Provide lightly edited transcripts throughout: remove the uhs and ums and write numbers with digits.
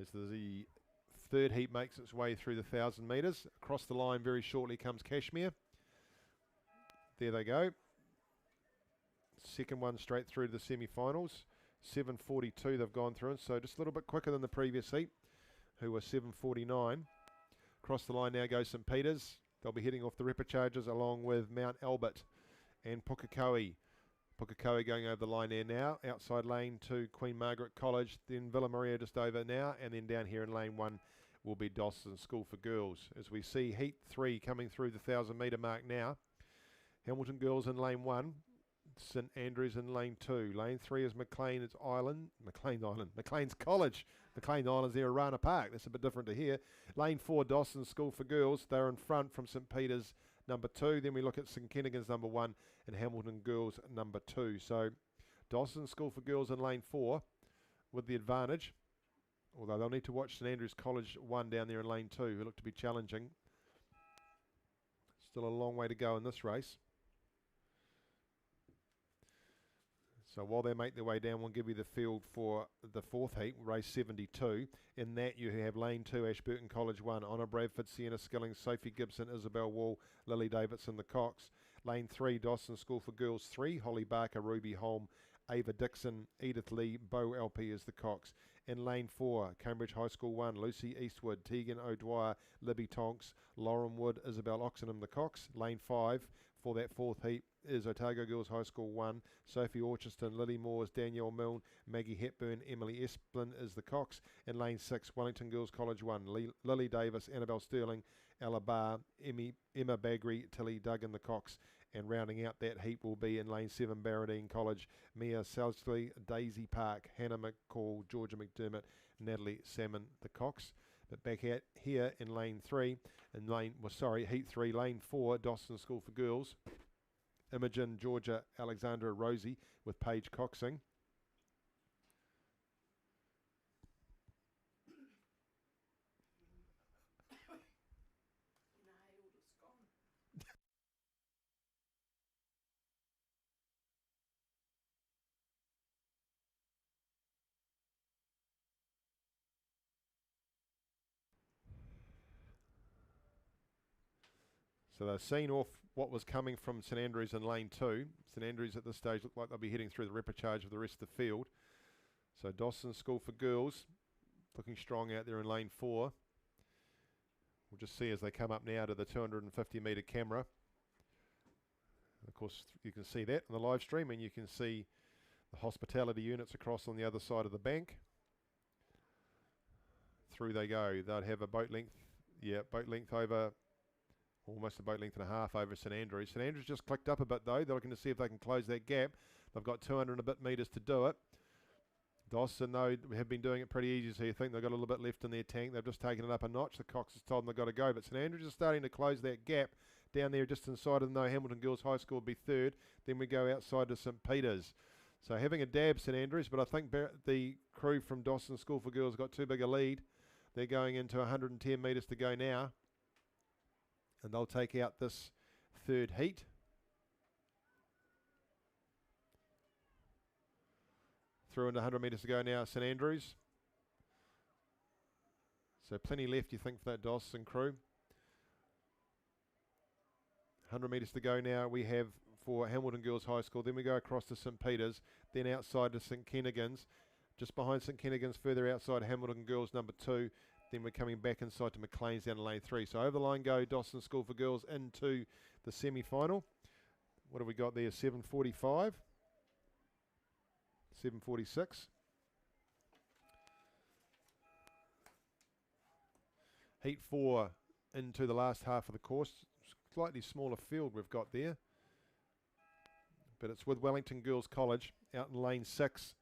As the third heat makes its way through the 1,000 metres. Across the line very shortly comes Kashmir. There they go. Second one straight through to the semi-finals. 7:42 they've gone through, and so just a little bit quicker than the previous heat, who were 7:49. Across the line now goes St Peters. They'll be heading off the Repicharges along with Mount Albert and Pukekohe. Pukekohe going over the line there now. Outside lane 2, Queen Margaret College. Then Villa Maria just over now. And then down here in lane 1 will be Dawson School for Girls. As we see heat 3 coming through the 1,000 metre mark now. Hamilton Girls in lane 1. St Andrews in lane 2. Lane 3 is McLean's College. McLean Island's there at Rana Park. That's a bit different to here. Lane 4, Dawson School for Girls. They're in front from St Peters number 2. Then we look at St Kennigan's number 1 and Hamilton Girls number 2. So Dawson School for Girls in lane 4 with the advantage. Although they'll need to watch St Andrews College 1 down there in lane 2, who look to be challenging. Still a long way to go in this race. So while they make their way down, we'll give you the field for the fourth heat, race 72. In that you have lane 2, Ashburton College 1, Honor Bradford, Sienna Skillings, Sophie Gibson, Isabel Wall, Lily Davidson, the Cox. Lane 3, Dawson School for Girls 3, Holly Barker, Ruby Holm, Ava Dixon, Edith Lee, Bo LP is the Cox. In lane 4, Cambridge High School 1, Lucy Eastwood, Tegan O'Dwyer, Libby Tonks, Lauren Wood, Isabel Oxenham, the Cox. Lane 5 for that fourth heat is Otago Girls High School 1, Sophie Orchiston, Lily Moores, Danielle Milne, Maggie Hepburn, Emily Esplin is the Cox. In lane 6, Wellington Girls College 1, Lily Davis, Annabelle Sterling, Ella Barr, Emma Bagri, Tilly Duggan, the Cox. And rounding out that heat will be in lane 7, Barradine College, Mia Sousley, Daisy Park, Hannah McCall, Georgia McDermott, Natalie Salmon, the Cox. But back out here in lane 3, heat 3, lane 4, Dawson School for Girls, Imogen, Georgia, Alexandra, Rosie with Paige Coxing. So they've seen off what was coming from St Andrews in lane 2. St Andrews at this stage look like they'll be heading through the repicharge of the rest of the field. So Dawson School for Girls looking strong out there in lane 4. We'll just see as they come up now to the 250 metre camera. Of course, you can see that in the live stream, and you can see the hospitality units across on the other side of the bank. Through they go. They'd have a boat length, boat length over, almost a boat length and a half over St Andrews. St Andrews just clicked up a bit though. They're looking to see if they can close that gap. They've got 200 and a bit metres to do it. Dawson, though, have been doing it pretty easy, so you think they've got a little bit left in their tank. They've just taken it up a notch. The Cox has told them they've got to go, but St Andrews is starting to close that gap down there just inside of them, though Hamilton Girls High School will be third. Then we go outside to St Peters. So having a dab, St Andrews, but I think the crew from Dawson School for Girls got too big a lead. They're going into 110 metres to go now, and they'll take out this third heat. Through into 100 metres to go now, St Andrews. So plenty left, you think, for that Dawson crew. 100 metres to go now we have for Hamilton Girls High School. Then we go across to St Peters, then outside to St Kennigan's. Just behind St Kennigan's, further outside Hamilton Girls number 2. Then we're coming back inside to McLean's down to lane 3. So over the line go Dawson School for Girls into the semi-final. What have we got there? 7:45. 7:46. Heat 4 into the last half of the course. Slightly smaller field we've got there. But it's with Wellington Girls College out in lane 6.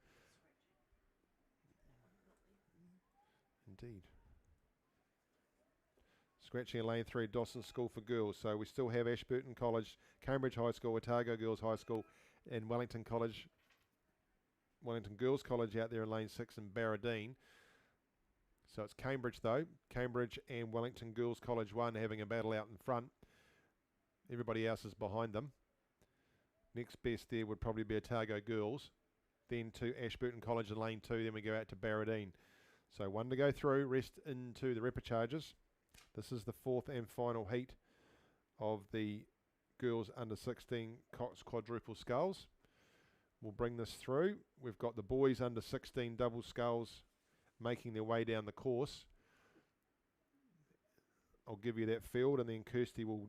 Indeed. Scratching in lane 3, Dawson School for Girls. So we still have Ashburton College, Cambridge High School, Otago Girls High School, and Wellington Girls College out there in lane 6 in Barradine. So it's Cambridge though. Cambridge and Wellington Girls College 1 having a battle out in front. Everybody else is behind them. Next best there would probably be Otago Girls. Then to Ashburton College in lane 2. Then we go out to Barradine. So one to go through, rest into the repechagers. This is the fourth and final heat of the girls under 16 Cox quadruple sculls. We'll bring this through. We've got the boys under 16 double sculls making their way down the course. I'll give you that field, and then Kirsty will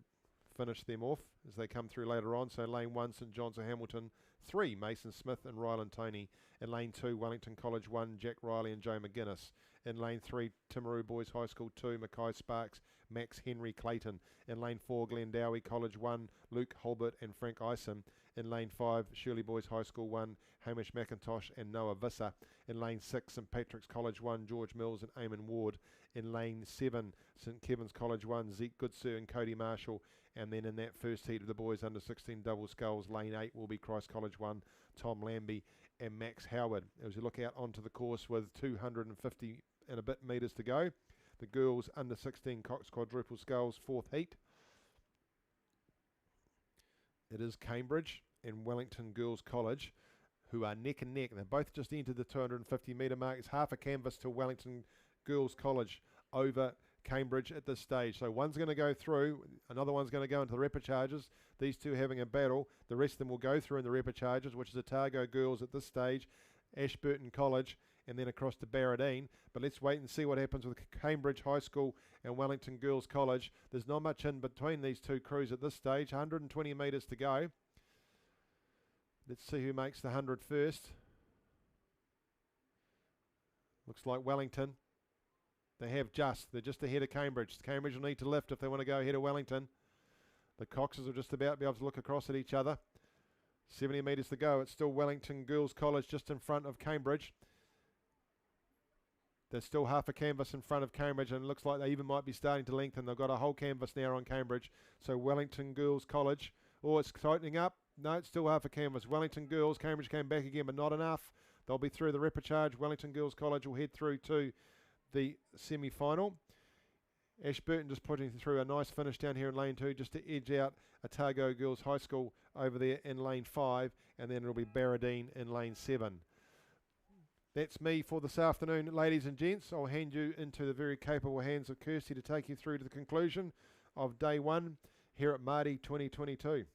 finish them off as they come through later on. So lane 1, St John's of Hamilton 3, Mason Smith and Ryland Toney. In lane 2, Wellington College 1, Jack Riley and Joe McGuinness. In lane 3, Timaru Boys High School 2, Mackay Sparks, Max Henry Clayton. In lane 4, Glendowie College 1, Luke Hulbert and Frank Ison. In lane 5, Shirley Boys High School 1, Hamish McIntosh and Noah Visser. In lane 6, St Patrick's College 1, George Mills and Eamon Ward. In lane 7, St Kevin's College 1, Zeke Goodsir and Cody Marshall. And then in that first heat of the boys under 16 double sculls, lane 8 will be Christ College 1, Tom Lambie and Max Howard. As we look out onto the course with 250 and a bit metres to go, the girls under 16 Cox quadruple sculls, fourth heat. It is Cambridge and Wellington Girls College who are neck and neck. They both just entered the 250 metre mark. It's half a canvas to Wellington Girls College over Cambridge at this stage. So one's going to go through, another one's going to go into the repechagers. These two having a battle. The rest of them will go through in the repechagers, which is Otago Girls at this stage, Ashburton College, and then across to Barradine. But let's wait and see what happens with Cambridge High School and Wellington Girls College. There's not much in between these two crews at this stage. 120 metres to go. Let's see who makes the 100 first. Looks like Wellington. They're just ahead of Cambridge. Cambridge will need to lift if they want to go ahead of Wellington. The Coxes will just about be able to look across at each other. 70 metres to go. It's still Wellington Girls College just in front of Cambridge. There's still half a canvas in front of Cambridge, and it looks like they even might be starting to lengthen. They've got a whole canvas now on Cambridge. So Wellington Girls College. Oh, it's tightening up. No, it's still half a canvas. Wellington Girls, Cambridge came back again, but not enough. They'll be through the repechage. Wellington Girls College will head through to the semi-final. Ashburton just putting through a nice finish down here in lane 2 just to edge out Otago Girls High School over there in lane 5, and then it'll be Barradine in lane 7. That's me for this afternoon, ladies and gents. I'll hand you into the very capable hands of Kirsty to take you through to the conclusion of day 1 here at Māori 2022.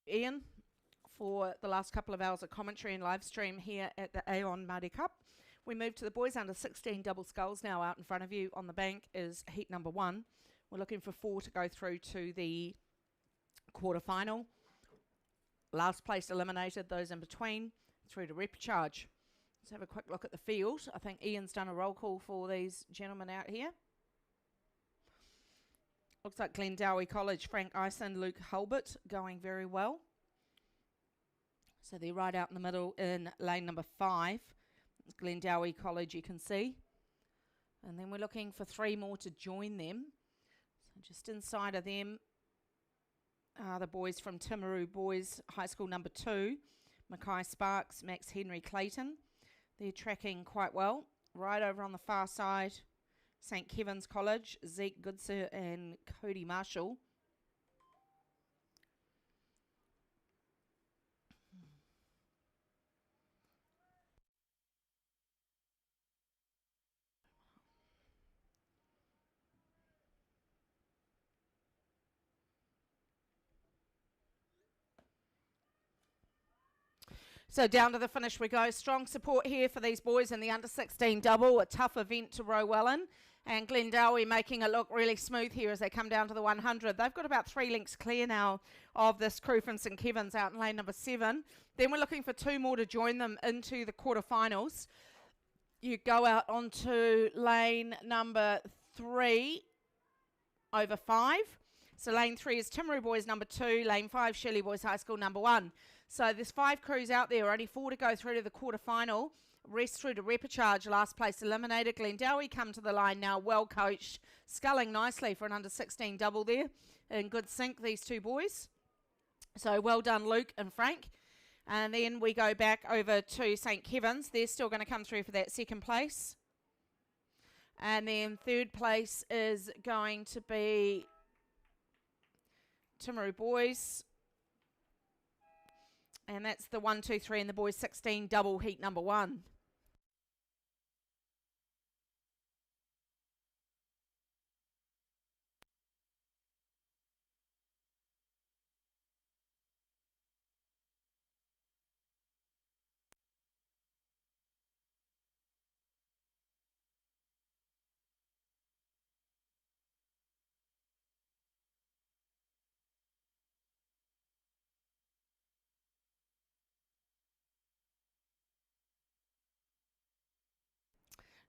Ian for the last couple of hours of commentary and live stream here at the Aon Māori Cup. We move to the boys under 16 double sculls now. Out in front of you on the bank is heat number 1. We're looking for 4 to go through to the quarter-final. Last place eliminated, those in between, through to repechage. Let's have a quick look at the field. I think Ian's done a roll call for these gentlemen out here. Looks like Glendowie College, Frank Ison, Luke Hulbert going very well. So they're right out in the middle in lane number 5. It's Glendowie College, you can see. And then we're looking for 3 more to join them. So just inside of them are the boys from Timaru Boys High School number 2, Mackay Sparks, Max Henry Clayton. They're tracking quite well. Right over on the far side, St Kevin's College, Zeke Goodsir and Cody Marshall. So down to the finish we go. Strong support here for these boys in the under-16 double. A tough event to row well in. And Glendowie making it look really smooth here as they come down to the 100. They've got about 3 lengths clear now of this crew from St Kevin's out in lane number 7. Then we're looking for 2 more to join them into the quarterfinals. You go out onto lane number 3 over 5. So lane 3 is Timaru Boys number 2, lane 5 Shirley Boys High School number 1. So there's 5 crews out there, only 4 to go through to the quarterfinal. Rest through to repechage, last place eliminated. Glendowie come to the line now, well coached, sculling nicely for an under-16 double there. In good sync, these 2 boys. So well done, Luke and Frank. And then we go back over to St Kevin's. They're still going to come through for that 2nd place. And then 3rd place is going to be Timaru Boys. And that's the 1, 2, 3 in the boys 16 double heat number 1.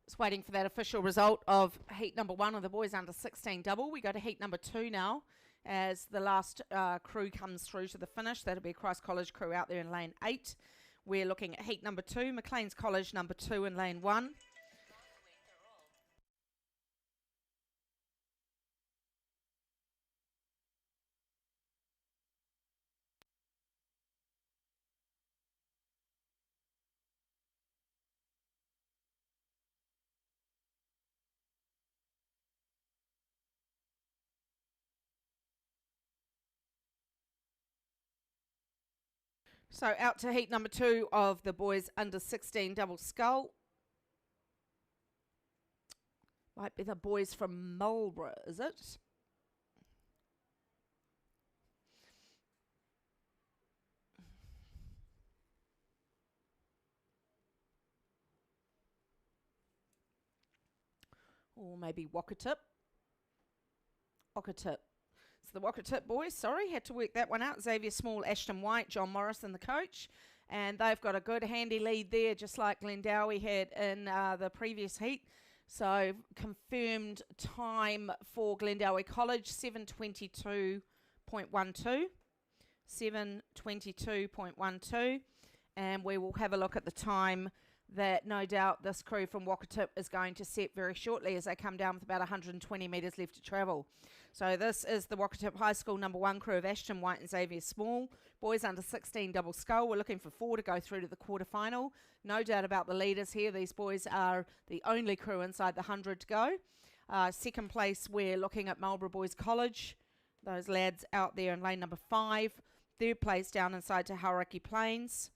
Just waiting for that official result of heat number 1 of the boys under 16 double. We go to heat number 2 now as the last crew comes through to the finish. That'll be a Christ College crew out there in lane 8. We're looking at heat number 2, Maclean's College number 2 in lane 1. So out to heat number 2 of the boys under 16 double scull. Might be the boys from Marlborough, is it? Or maybe Wakatip. Wakatip. The Wakatip boys, sorry, had to work that one out. Xavier Small, Ashton White, John Morrison, the coach. And they've got a good handy lead there, just like Glendowie had in the previous heat. So confirmed time for Glendowie College, 7:22.12. 7:22.12. And we will have a look at the time that no doubt this crew from Wakatip is going to set very shortly as they come down with about 120 metres left to travel. So this is the Wakatip High School number 1 crew of Ashton White and Xavier Small. Boys under 16 double scull. We're looking for 4 to go through to the quarterfinal. No doubt about the leaders here. These boys are the only crew inside the 100 to go. 2nd place, we're looking at Marlborough Boys College. Those lads out there in lane number 5. 3rd place down inside to Hauraki Plains.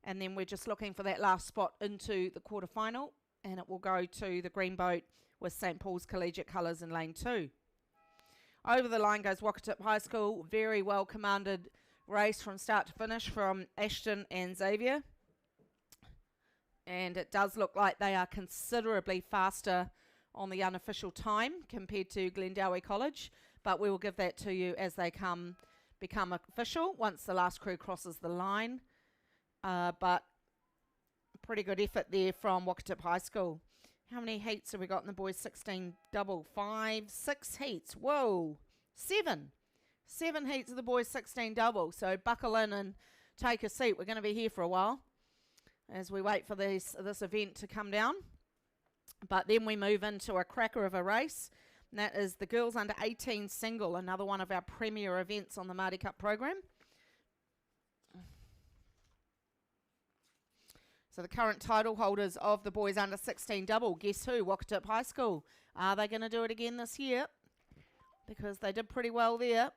And then we're just looking for that last spot into the quarterfinal. And it will go to the green boat with St Paul's Collegiate Colours in lane 2. Over the line goes Wakatip High School. Very well commanded race from start to finish from Ashton and Xavier. And it does look like they are considerably faster on the unofficial time compared to Glendowie College. But we will give that to you as they become official once the last crew crosses the line. But pretty good effort there from Wakatip High School. How many heats have we got in the boys 16 double? 5, 6 heats. Whoa, 7. 7 heats of the boys 16 double. So buckle in and take a seat. We're going to be here for a while as we wait for this event to come down. But then we move into a cracker of a race. And that is the girls under 18 single, another one of our premier events on the Māori Cup program. So the current title holders of the boys under 16 double, guess who? Wakatip High School. Are they going to do it again this year? Because they did pretty well there.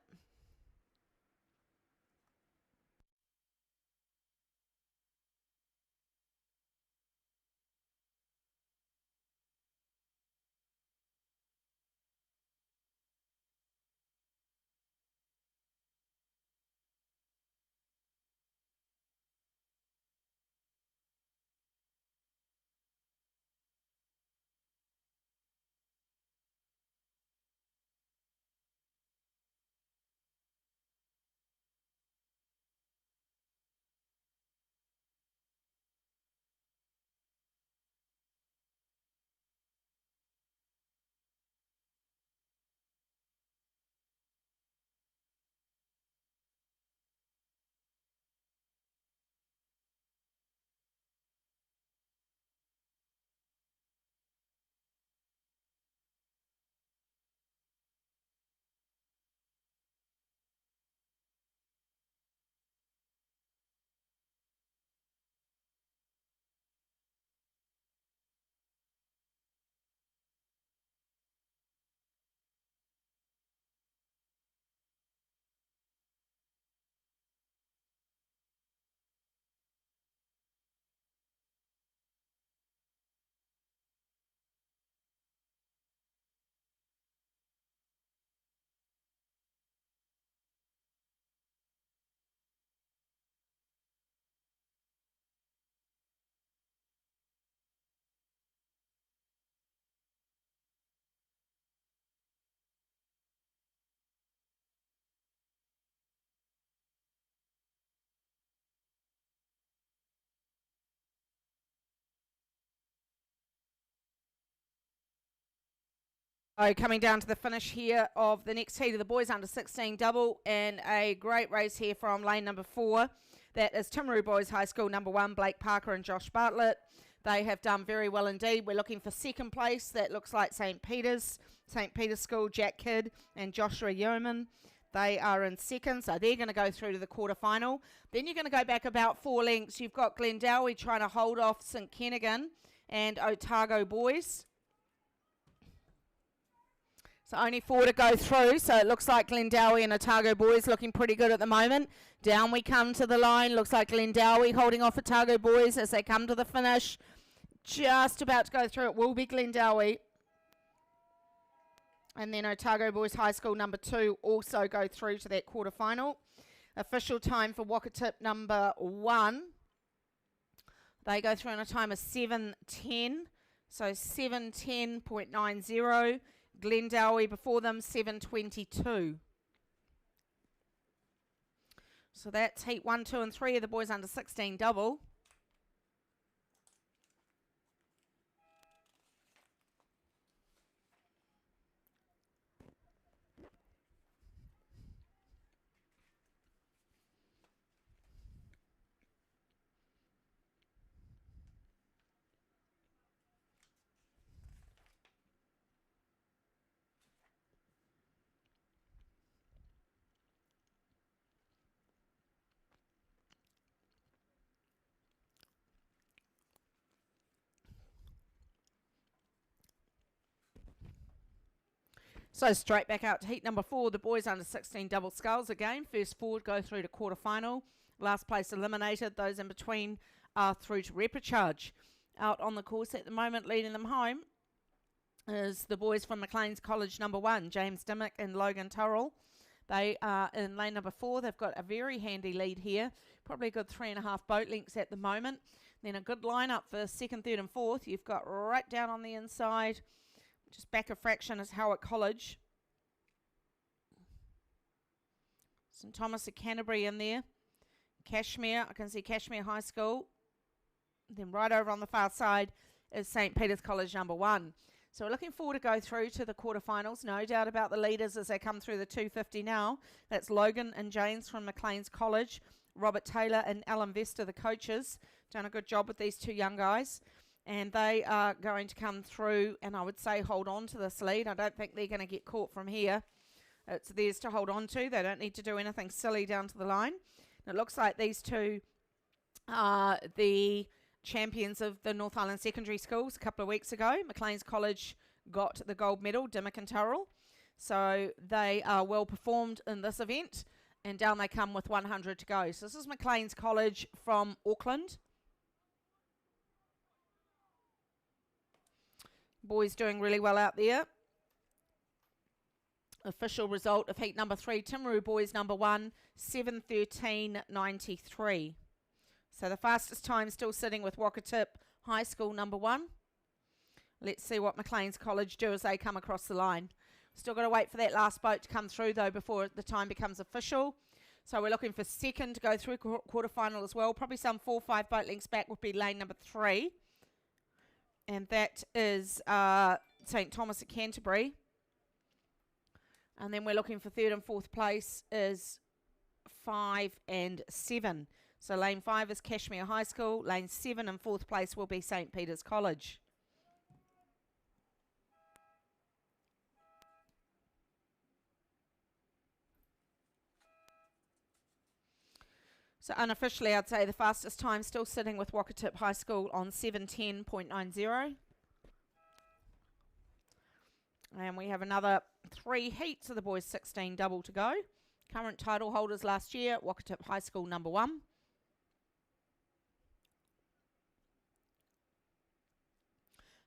Coming down to the finish here of the next heat of the boys under 16 double, and a great race here from lane number 4. That is Timaru Boys High School number 1, Blake Parker and Josh Bartlett. They have done very well indeed. We're looking for second place. That looks like St. Peter's School, Jack Kidd and Joshua Yeoman. They are in second, so they're going to go through to the quarterfinal. Then you're going to go back about 4 lengths. You've got Glendowie trying to hold off St. Kennigan and Otago Boys. So only 4 to go through, so it looks like Glendowie and Otago Boys looking pretty good at the moment. Down we come to the line. Looks like Glendowie holding off Otago Boys as they come to the finish. Just about to go through. It will be Glendowie. And then Otago Boys High School number 2 also go through to that quarterfinal. Official time for Wakatip number 1. They go through in a time of 7:10. So 7:10.90. Glendowie before them 7:22. So that's heat 1, 2 and 3 of the boys under 16 double. So straight back out to heat number 4, the boys under 16 double sculls again. First 4 go through to quarterfinal. Last place eliminated. Those in between are through to repechage. Out on the course at the moment, leading them home, is the boys from Maclean's College number 1, James Dimmock and Logan Turrell. They are in lane number 4. They've got a very handy lead here. Probably a good 3.5 boat lengths at the moment. Then a good lineup for 2nd, 3rd and 4th. You've got right down on the inside, just back a fraction, is Howick College. St Thomas of Canterbury in there. Cashmere, I can see Cashmere High School. Then right over on the far side is St Peter's College number 1. So we're looking forward to go through to the quarterfinals. No doubt about the leaders as they come through the 250 now. That's Logan and James from Maclean's College. Robert Taylor and Alan Vester, the coaches. Done a good job with these 2 young guys. And they are going to come through and I would say hold on to this lead. I don't think they're going to get caught from here. It's theirs to hold on to. They don't need to do anything silly down to the line. And it looks like these 2 are the champions of the North Island Secondary Schools a couple of weeks ago. Maclean's College got the gold medal, Dimmock and Turrell. So they are well performed in this event. And down they come with 100 to go. So this is Maclean's College from Auckland. Boys doing really well out there. Official result of heat number 3, Timaru Boys number 1, 7:13.93. So the fastest time still sitting with Wakatip High School number 1. Let's see what Maclean's College do as they come across the line. Still got to wait for that last boat to come through though before the time becomes official. So we're looking for 2nd to go through quarterfinal as well. Probably some 4 or 5 boat lengths back would be lane number 3. And that is St Thomas at Canterbury. And then we're looking for 3rd and 4th place is 5 and 7. So lane 5 is Cashmere High School. Lane 7 and 4th place will be St Peter's College. So unofficially, I'd say the fastest time still sitting with Wakatip High School on 7:10.90. And we have another 3 heats of the boys 16 double to go. Current title holders last year, Wakatip High School number 1.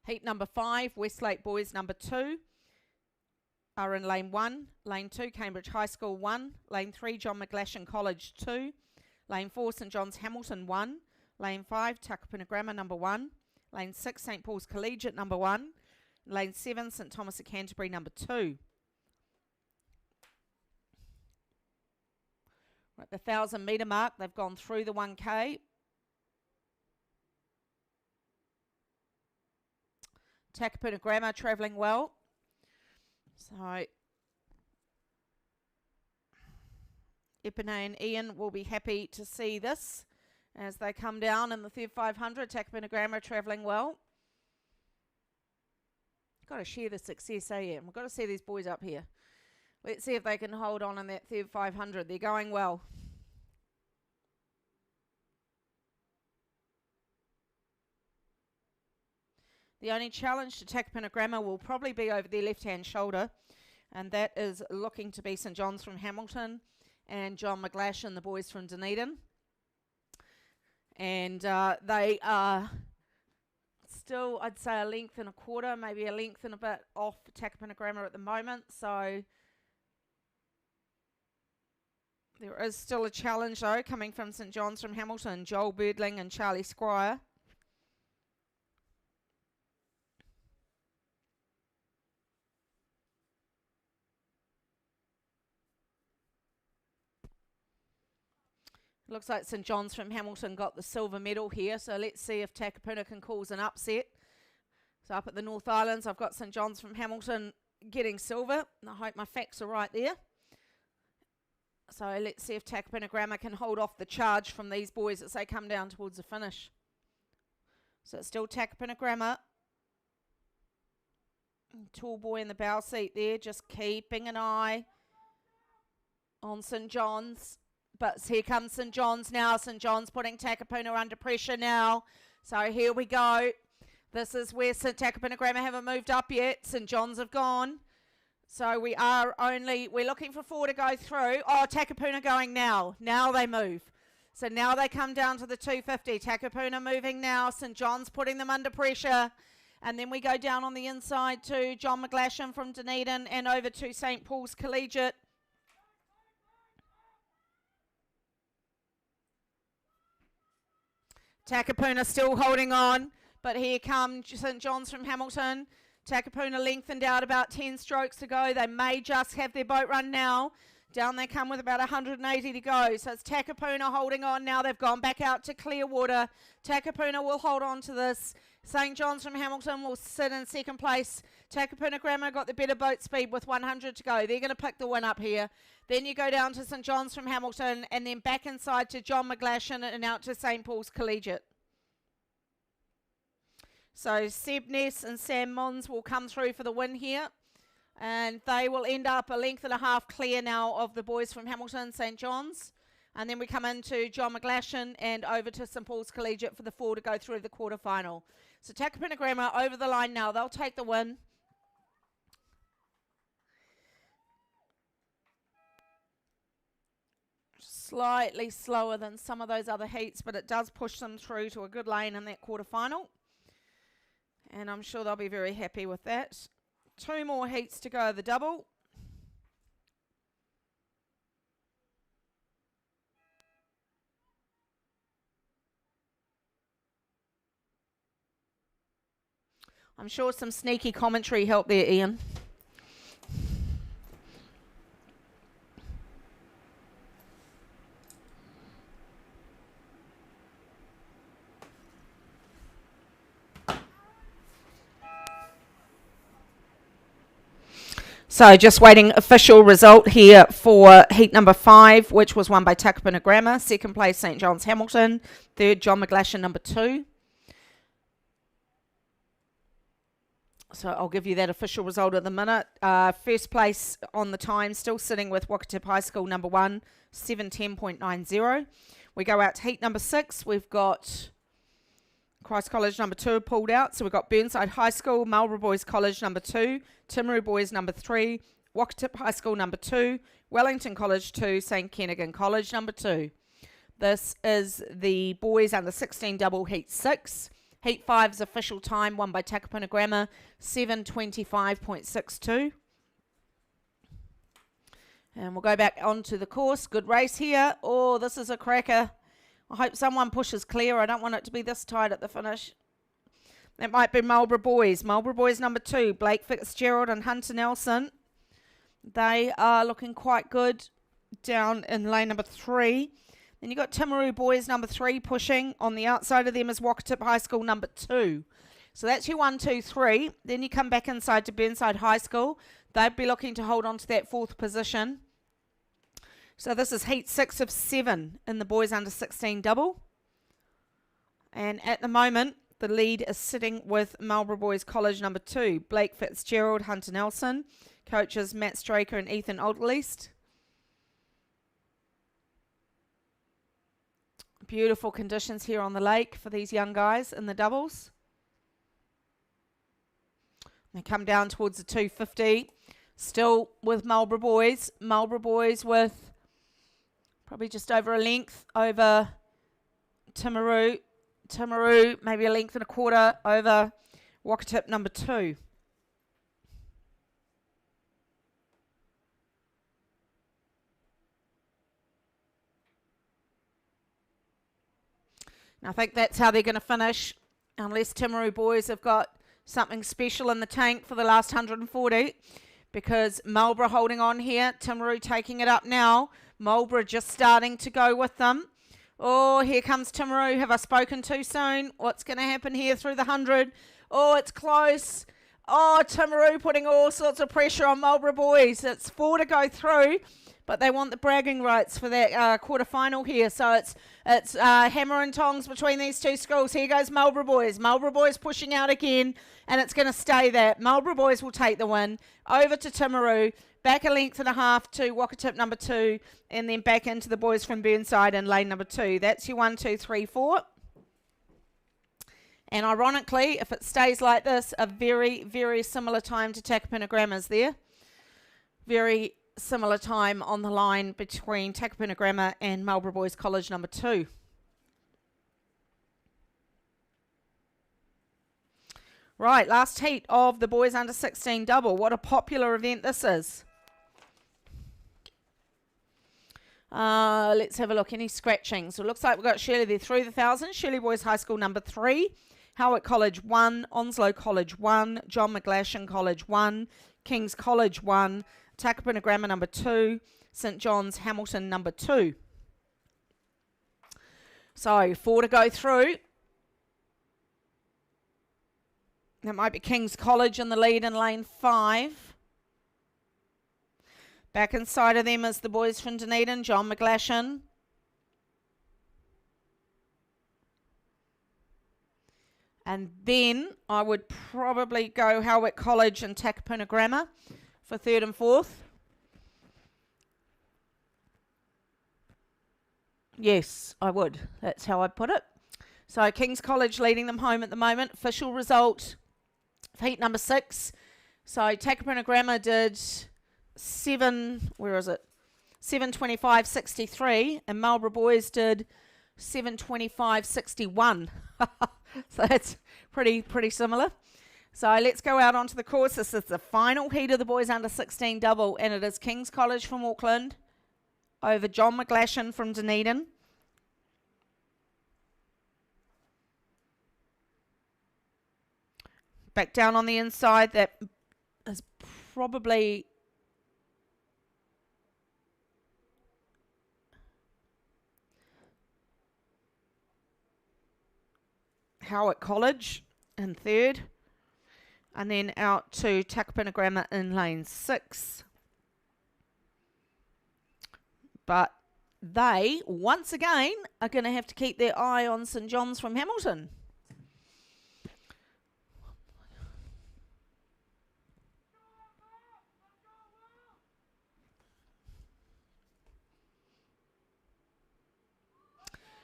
Heat number 5, Westlake Boys number 2 are in lane 1. Lane 2, Cambridge High School 1. Lane 3, John McGlashan College 2. Lane 4, St John's Hamilton 1. Lane 5, Takapuna Grammar number 1. Lane 6, St Paul's Collegiate number 1. Lane 7, St Thomas of Canterbury number 2. Right, the 1,000 metre mark, they've gone through the 1K. Takapuna Grammar travelling well. So Epine and Ian will be happy to see this as they come down in the third 500. Takapuna Grammar travelling well. Got to share the success, Ian. We've got to see these boys up here. Let's see if they can hold on in that third 500. They're going well. The only challenge to Takapuna Grammar will probably be over their left-hand shoulder, and that is looking to be St John's from Hamilton and John McGlash and the boys from Dunedin. And they are still, I'd say, a length and a quarter, maybe a length and a bit off Takapuna Grammar at the moment. So there is still a challenge, though, coming from St John's from Hamilton, Joel Birdling and Charlie Squire. Looks like St John's from Hamilton got the silver medal here, so let's see if Takapuna can cause an upset. So up at the North Islands, I've got St John's from Hamilton getting silver. I hope my facts are right there. So let's see if Takapuna Grammar can hold off the charge from these boys as they come down towards the finish. So it's still Takapuna Grammar. Tall boy in the bow seat there, just keeping an eye on St John's. But here comes St John's now. St John's putting Takapuna under pressure now. So here we go. This is where St Takapuna Grammar haven't moved up yet. St John's have gone. So we're looking for 4 to go through. Oh, Takapuna going now. Now they move. So now they come down to the 250. Takapuna moving now. St John's putting them under pressure. And then we go down on the inside to John McGlashan from Dunedin and over to St Paul's Collegiate. Takapuna still holding on, but here comes St John's from Hamilton. Takapuna lengthened out about 10 strokes to go. They may just have their boat run now. Down they come with about 180 to go. So it's Takapuna holding on now. They've gone back out to clear water. Takapuna will hold on to this. St John's from Hamilton will sit in second place. Takapuna Grammar got the better boat speed with 100 to go. They're going to pick the win up here. Then you go down to St John's from Hamilton and then back inside to John McGlashan and out to St Paul's Collegiate. So Seb Ness and Sam Mons will come through for the win here. And they will end up a length and a half clear now of the boys from Hamilton, St John's. And then we come into John McGlashan and over to St Paul's Collegiate for the 4 to go through the quarterfinal. So Takapuna Grammar over the line now. They'll take the win. Slightly slower than some of those other heats, but it does push them through to a good lane in that quarterfinal. And I'm sure they'll be very happy with that. 2 more heats to go, the double. I'm sure some sneaky commentary helped there, Ian. So just waiting official result here for heat number 5, which was won by Takapuna Grammar. Second place, St John's Hamilton. Third, John McGlashan, number 2. So I'll give you that official result at the minute. First place on the time, still sitting with Wakatip High School, number 1, 7:10.90. We go out to heat number 6. We've got Christ College number 2 pulled out. So we've got Burnside High School, Marlborough Boys College number 2, Timaru Boys number 3, Wakatip High School number 2, Wellington College 2, St Kentigern College number 2. This is the boys under 16 double heat 6. Heat 5's official time won by Takapuna Grammar, 7:25.62. And we'll go back onto the course. Good race here. Oh, this is a cracker. I hope someone pushes clear. I don't want it to be this tight at the finish. That might be Marlborough Boys. Marlborough Boys number 2, Blake Fitzgerald and Hunter Nelson. They are looking quite good down in lane number 3. Then you've got Timaru Boys number 3 pushing. On the outside of them is Wakatip High School number 2. So that's your 1, 2, 3. Then you come back inside to Burnside High School. They'd be looking to hold on to that 4th position. So this is heat 6 of 7 in the boys under 16 double. And at the moment, the lead is sitting with Marlborough Boys College number 2, Blake Fitzgerald, Hunter Nelson. Coaches Matt Straker and Ethan Alderleast. Beautiful conditions here on the lake for these young guys in the doubles. They come down towards the 250. Still with Marlborough Boys. Marlborough Boys with probably just over a length over Timaru. Timaru maybe a length and a quarter over Wakatip number 2. And I think that's how they're going to finish, unless Timaru Boys have got something special in the tank for the last 140, because Marlborough holding on here, Timaru taking it up now, Marlborough just starting to go with them. Oh, here comes Timaru. Have I spoken too soon? What's going to happen here through the 100? Oh, it's close. Oh, Timaru putting all sorts of pressure on Marlborough Boys. It's 4 to go through, but they want the bragging rights for that quarter-final here. So it's hammer and tongs between these two schools. Here goes Marlborough Boys. Marlborough Boys pushing out again, and it's going to stay that. Marlborough Boys will take the win. Over to Timaru. Back a length and a half to Wakatip number 2, and then back into the boys from Burnside in lane number 2. That's your 1, 2, 3, 4. And ironically, if it stays like this, a very, very similar time to Takapuna Grammar's there. Very similar time on the line between Takapuna Grammar and Marlborough Boys College number 2. Right, last heat of the boys under 16 double. What a popular event this is. Let's have a look. Any scratching? So it looks like we've got Shirley there through the 1,000. Shirley Boys High School number 3. Howick College 1. Onslow College 1. John McGlashan College 1. King's College 1. Takapuna Grammar number 2. St John's Hamilton number 2. So 4 to go through. That might be King's College in the lead in lane 5. Back inside of them is the boys from Dunedin, John McGlashan. And then I would probably go Howick College and Takapuna Grammar for 3rd and 4th. Yes, I would. That's how I'd put it. So King's College leading them home at the moment. Official result for heat number 6. So Takapuna Grammar did 7:25.63, and Marlborough Boys did 7:25.61. So that's pretty similar. So let's go out onto the course. This is the final heat of the boys under 16 double, and it is King's College from Auckland over John McGlashan from Dunedin. Back down on the inside, that is probably Howick College in 3rd, and then out to Takapuna Grammar in lane 6. But they, once again, are going to have to keep their eye on St John's from Hamilton.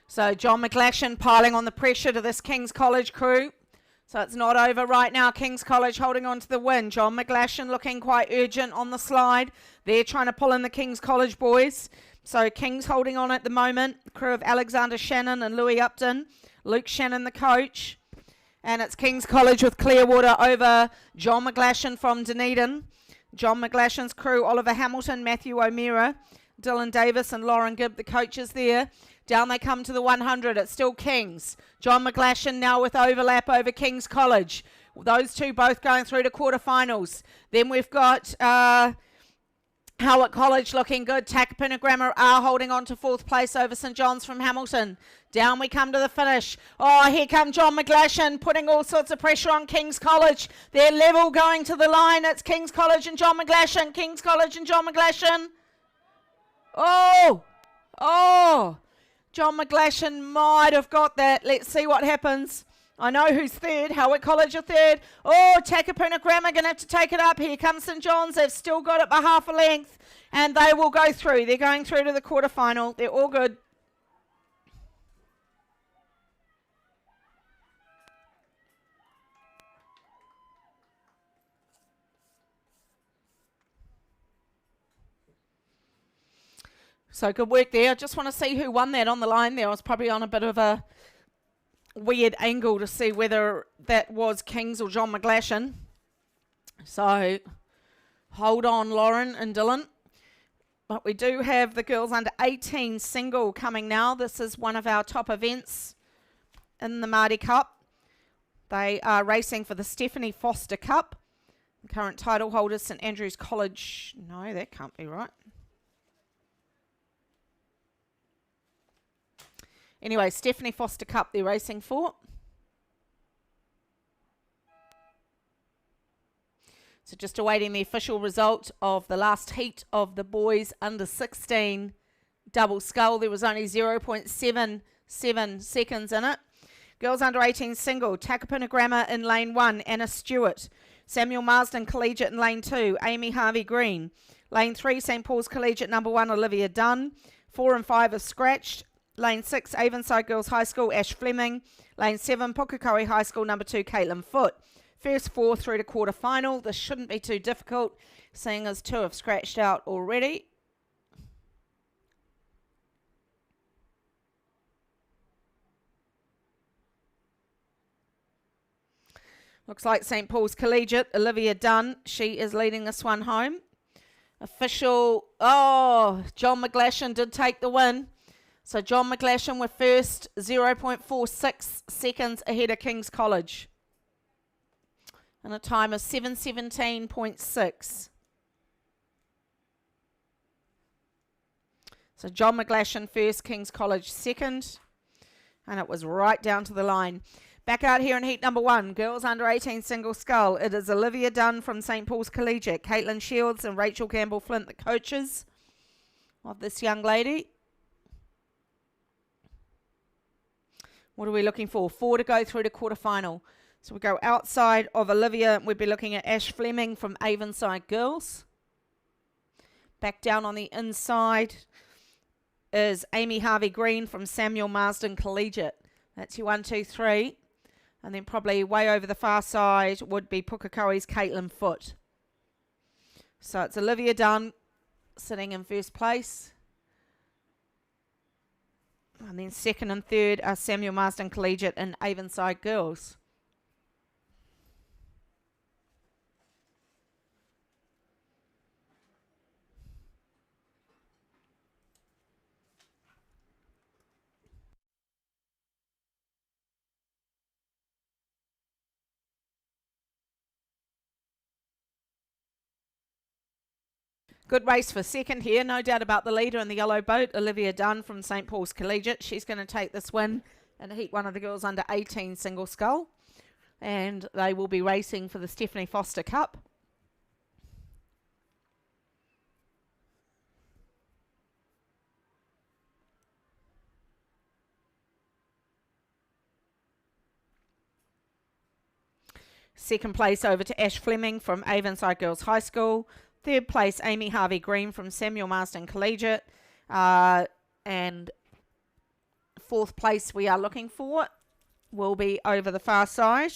So John McGlashan piling on the pressure to this King's College crew. So it's not over right now. King's College holding on to the win. John McGlashan looking quite urgent on the slide. They're trying to pull in the King's College boys. So King's holding on at the moment. The crew of Alexander Shannon and Louis Upton. Luke Shannon the coach. And it's King's College with Clearwater over John McGlashan from Dunedin. John McGlashan's crew, Oliver Hamilton, Matthew O'Meara, Dylan Davis and Lauren Gibb, the coaches there. Down they come to the 100. It's still Kings. John McGlashan now with overlap over King's College. Those two both going through to quarterfinals. Then we've got Howard College looking good. Takapuna Grammar are holding on to 4th place over St John's from Hamilton. Down we come to the finish. Oh, here come John McGlashan putting all sorts of pressure on King's College. They're level going to the line. It's King's College and John McGlashan. King's College and John McGlashan. Oh! John McGlashan might have got that. Let's see what happens. I know who's third. Howard College are third. Oh, Takapuna Grammar going to have to take it up. Here comes St John's. They've still got it by half a length. And they will go through. They're going through to the quarterfinal. They're all good. So good work there. I just want to see who won that on the line there. I was probably on a bit of a weird angle to see whether that was Kings or John McGlashan. So hold on, Lauren and Dylan. But we do have the girls under 18 single coming now. This is one of our top events in the Māori Cup. They are racing for the Stephanie Foster Cup. The current title holders, St Andrews College. No, that can't be right. Anyway, Stephanie Foster Cup they're racing for. So just awaiting the official result of the last heat of the boys under 16 double scull. There was only 0.77 seconds in it. Girls under 18 single. Takapuna Grammar in lane 1. Anna Stewart. Samuel Marsden Collegiate in lane 2. Amy Harvey Green. Lane 3, St Paul's Collegiate number 1, Olivia Dunn. 4 and 5 are scratched. Lane 6, Avonside Girls High School, Ash Fleming. Lane 7, Pukekohe High School, number 2, Caitlin Foote. First 4 through to quarterfinal. This shouldn't be too difficult, seeing as 2 have scratched out already. Looks like St Paul's Collegiate, Olivia Dunn. She is leading this one home. Official, John McGlashan did take the win. So John McGlashan were first, 0.46 seconds ahead of King's College. And a time of 7:17.6. So John McGlashan first, King's College second. And it was right down to the line. Back out here in heat number 1, girls under 18 single scull. It is Olivia Dunn from St Paul's Collegiate, Caitlin Shields and Rachel Campbell-Flint, the coaches of this young lady. What are we looking for? 4 to go through to quarterfinal. So we go outside of Olivia. We'd be looking at Ash Fleming from Avonside Girls. Back down on the inside is Amy Harvey Green from Samuel Marsden Collegiate. That's your 1, 2, 3. And then probably way over the far side would be Pukekohe's Caitlin Foote. So it's Olivia Dunn sitting in first place. And then second and third are Samuel Marsden Collegiate and Avonside Girls. Good race for second here, no doubt about the leader in the yellow boat, Olivia Dunn from St Paul's Collegiate. She's going to take this win and heat one of the girls under 18 single scull. And they will be racing for the Stephanie Foster Cup. Second place over to Ash Fleming from Avonside Girls High School. Third place, Amy Harvey Green from Samuel Marsden Collegiate. And fourth place we are looking for will be over the far side,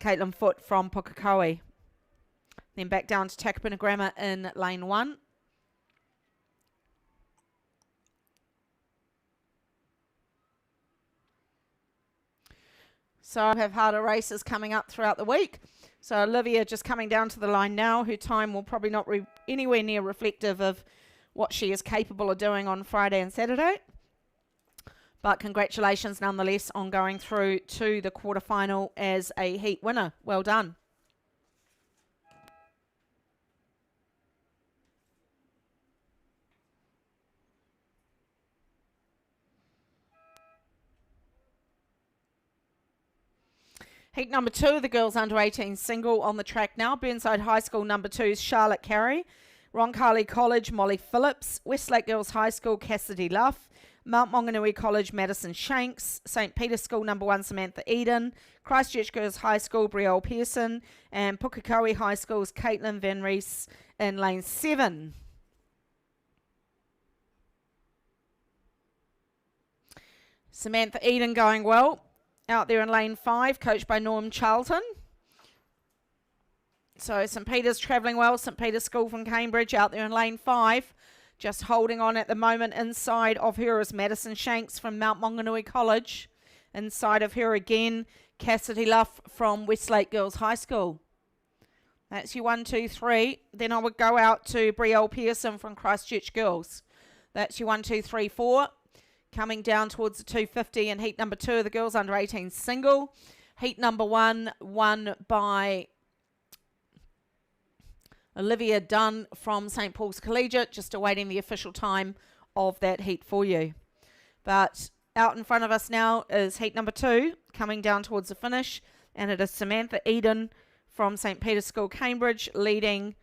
Caitlin Foote from Pukekohe. Then back down to Takapuna Grammar in lane 1. So I have harder races coming up throughout the week. So Olivia just coming down to the line now. Her time will probably not be anywhere near reflective of what she is capable of doing on Friday and Saturday. But congratulations nonetheless on going through to the quarterfinal as a heat winner. Well done. Heat number 2, the girls under 18 single on the track now. Burnside High School number 2 is Charlotte Carey. Roncalli College, Molly Phillips. Westlake Girls High School, Cassidy Luff. Mount Maunganui College, Madison Shanks. St. Peter's School number 1, Samantha Eden. Christchurch Girls High School, Brielle Pearson. And Pukekohe High School's Caitlin Van Rees in lane 7. Samantha Eden going well out there in lane 5, coached by Norm Charlton. So St. Peter's travelling well. St. Peter's School from Cambridge out there in lane 5. Just holding on at the moment. Inside of her is Madison Shanks from Mount Maunganui College. Inside of her again, Cassidy Luff from Westlake Girls High School. That's your 1, 2, 3. Then I would go out to Brielle Pearson from Christchurch Girls. That's your 1, 2, 3, 4. Coming down towards the 250 in heat number 2 of the girls under 18 single. Heat number 1 won by Olivia Dunn from St. Paul's Collegiate. Just awaiting the official time of that heat for you. But out in front of us now is heat number 2, coming down towards the finish. And it is Samantha Eden from St. Peter's School, Cambridge, leading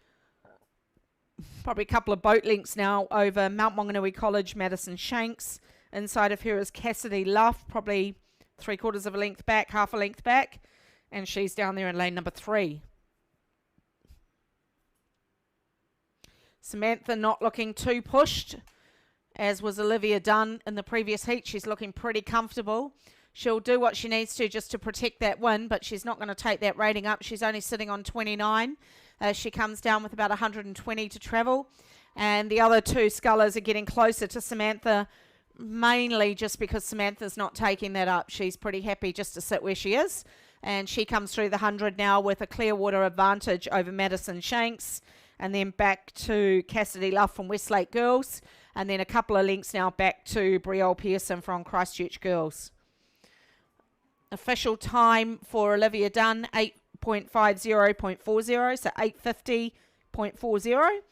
probably a couple of boat lengths now over Mount Maunganui College, Madison Shanks. Inside of her is Cassidy Luff, probably 3/4 of a length back, half a length back. And she's down there in lane number 3. Samantha not looking too pushed, as was Olivia Dunn in the previous heat. She's looking pretty comfortable. She'll do what she needs to just to protect that win, but she's not going to take that rating up. She's only sitting on 29. She comes down with about 120 to travel. And the other two scullers are getting closer to Samantha, mainly just because Samantha's not taking that up. She's pretty happy just to sit where she is. And she comes through the 100 now with a Clearwater advantage over Madison Shanks. And then back to Cassidy Luff from Westlake Girls. And then a couple of lengths now back to Brielle Pearson from Christchurch Girls. Official time for Olivia Dunn, 8.50.40, so 8:50.40.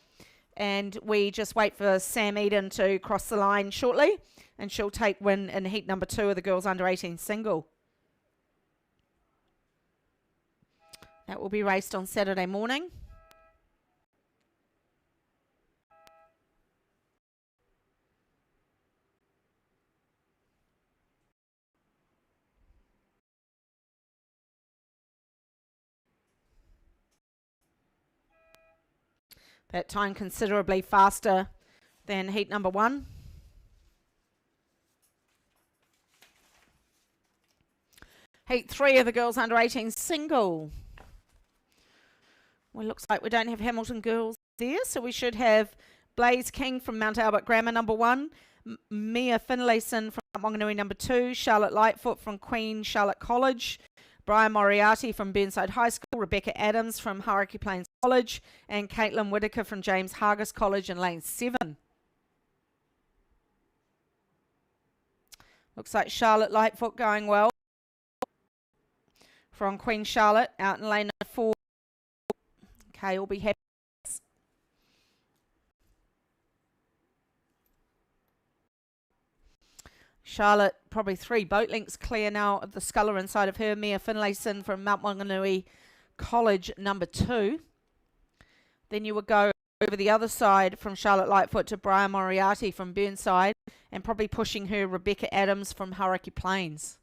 And we just wait for Sam Eden to cross the line shortly. And she'll take win in heat number 2 of the girls under 18 single. That will be raced on Saturday morning. That time considerably faster than heat number 1. Heat 3 of the girls under 18 single. Well, looks like we don't have Hamilton girls there, so we should have Blaze King from Mount Albert Grammar number 1, Mia Finlayson from Maunganui number 2, Charlotte Lightfoot from Queen Charlotte College, Brian Moriarty from Burnside High School, Rebecca Adams from Hauraki Plains College, and Caitlin Whitaker from James Hargis College in lane 7. Looks like Charlotte Lightfoot going well from Queen Charlotte out in lane 4. Okay, we'll be happy. Charlotte probably 3 boat lengths clear now of the sculler inside of her. Mia Finlayson from Mount Maunganui College number 2. Then you would go over the other side from Charlotte Lightfoot to Brian Moriarty from Burnside, and probably pushing her Rebecca Adams from Hauraki Plains.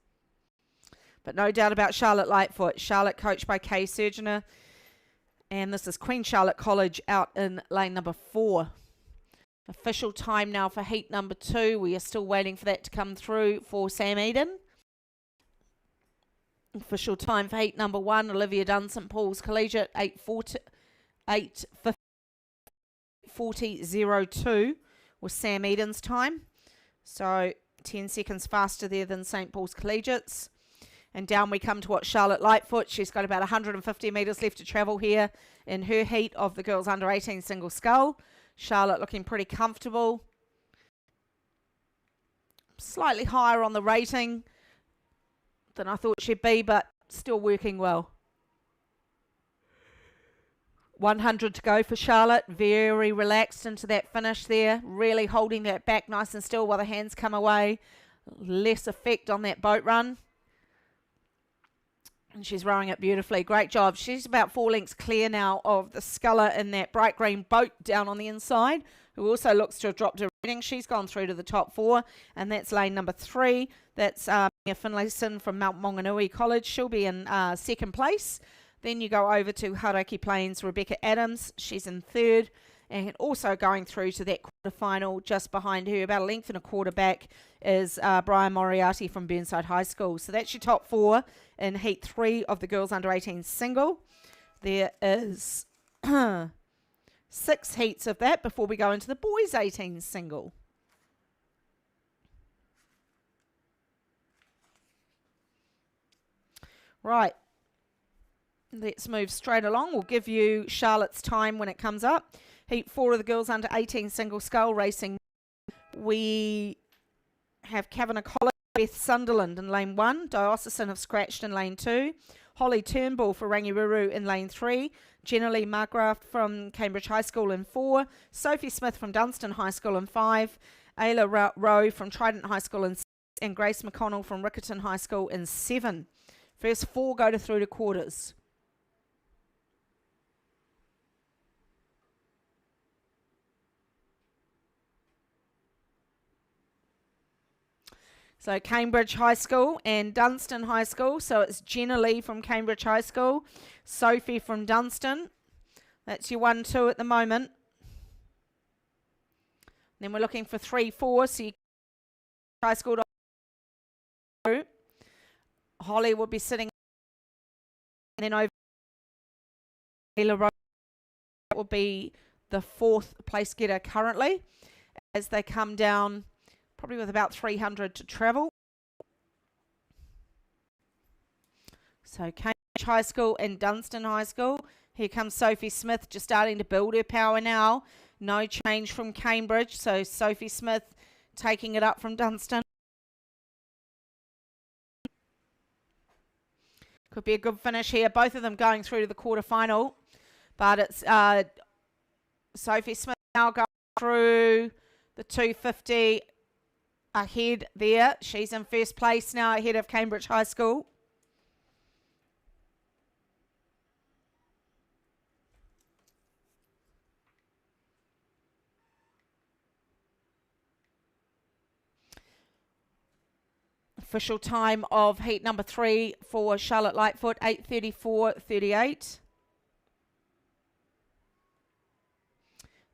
But no doubt about Charlotte Lightfoot. Charlotte coached by Kay Surgener, and this is Queen Charlotte College out in lane number 4. Official time now for heat number 2. We are still waiting for that to come through for Sam Eden. Official time for heat number 1. Olivia Dunn, St. Paul's Collegiate, 8:40.02 was Sam Eden's time. So 10 seconds faster there than St. Paul's Collegiates. And down we come to what Charlotte Lightfoot. She's got about 150 metres left to travel here in her heat of the girls under 18 single scull. Charlotte looking pretty comfortable. Slightly higher on the rating than I thought she'd be, but still working well. 100 to go for Charlotte. Very relaxed into that finish there. Really holding that back nice and still while the hands come away. Less effect on that boat run. And she's rowing it beautifully. Great job. She's about 4 lengths clear now of the sculler in that bright green boat down on the inside, who also looks to have dropped her rating. She's gone through to the top 4, and that's lane number 3. That's Mia Finlayson from Mount Maunganui College. She'll be in second place. Then you go over to Hauraki Plains, Rebecca Adams. She's in third. And also going through to that quarterfinal, just behind her, about a length and a quarter back, is Brian Moriarty from Burnside High School. So that's your top 4 in Heat 3 of the girls under 18 single. There is 6 heats of that before we go into the boys 18 single. Right. Let's move straight along. We'll give you Charlotte's time when it comes up. Heat 4 of the girls under 18 single scull racing. We have Kavanagh College, Beth Sunderland in lane 1. Diocesan have scratched in lane 2. Holly Turnbull for Rangiruru in lane 3. Jenna Lee Margraft from Cambridge High School in 4. Sophie Smith from Dunstan High School in 5. Ayla Rowe from Trident High School in 6. And Grace McConnell from Riccarton High School in 7. First 4 go to through to quarters. So Cambridge High School and Dunstan High School. So it's Jenna Lee from Cambridge High School, Sophie from Dunstan. That's your 1-2 at the moment. Then we're looking for 3-4. So you High School to Holly will be sitting, and then over will be the 4th place getter currently as they come down. Probably with about 300 to travel. So Cambridge High School and Dunstan High School. Here comes Sophie Smith, just starting to build her power now. No change from Cambridge. So Sophie Smith taking it up from Dunstan. Could be a good finish here. Both of them going through to the quarterfinal. But it's Sophie Smith now going through the 250. Ahead there. She's in first place now ahead of Cambridge High School. Official time of heat number 3 for Charlotte Lightfoot, 8:34.38.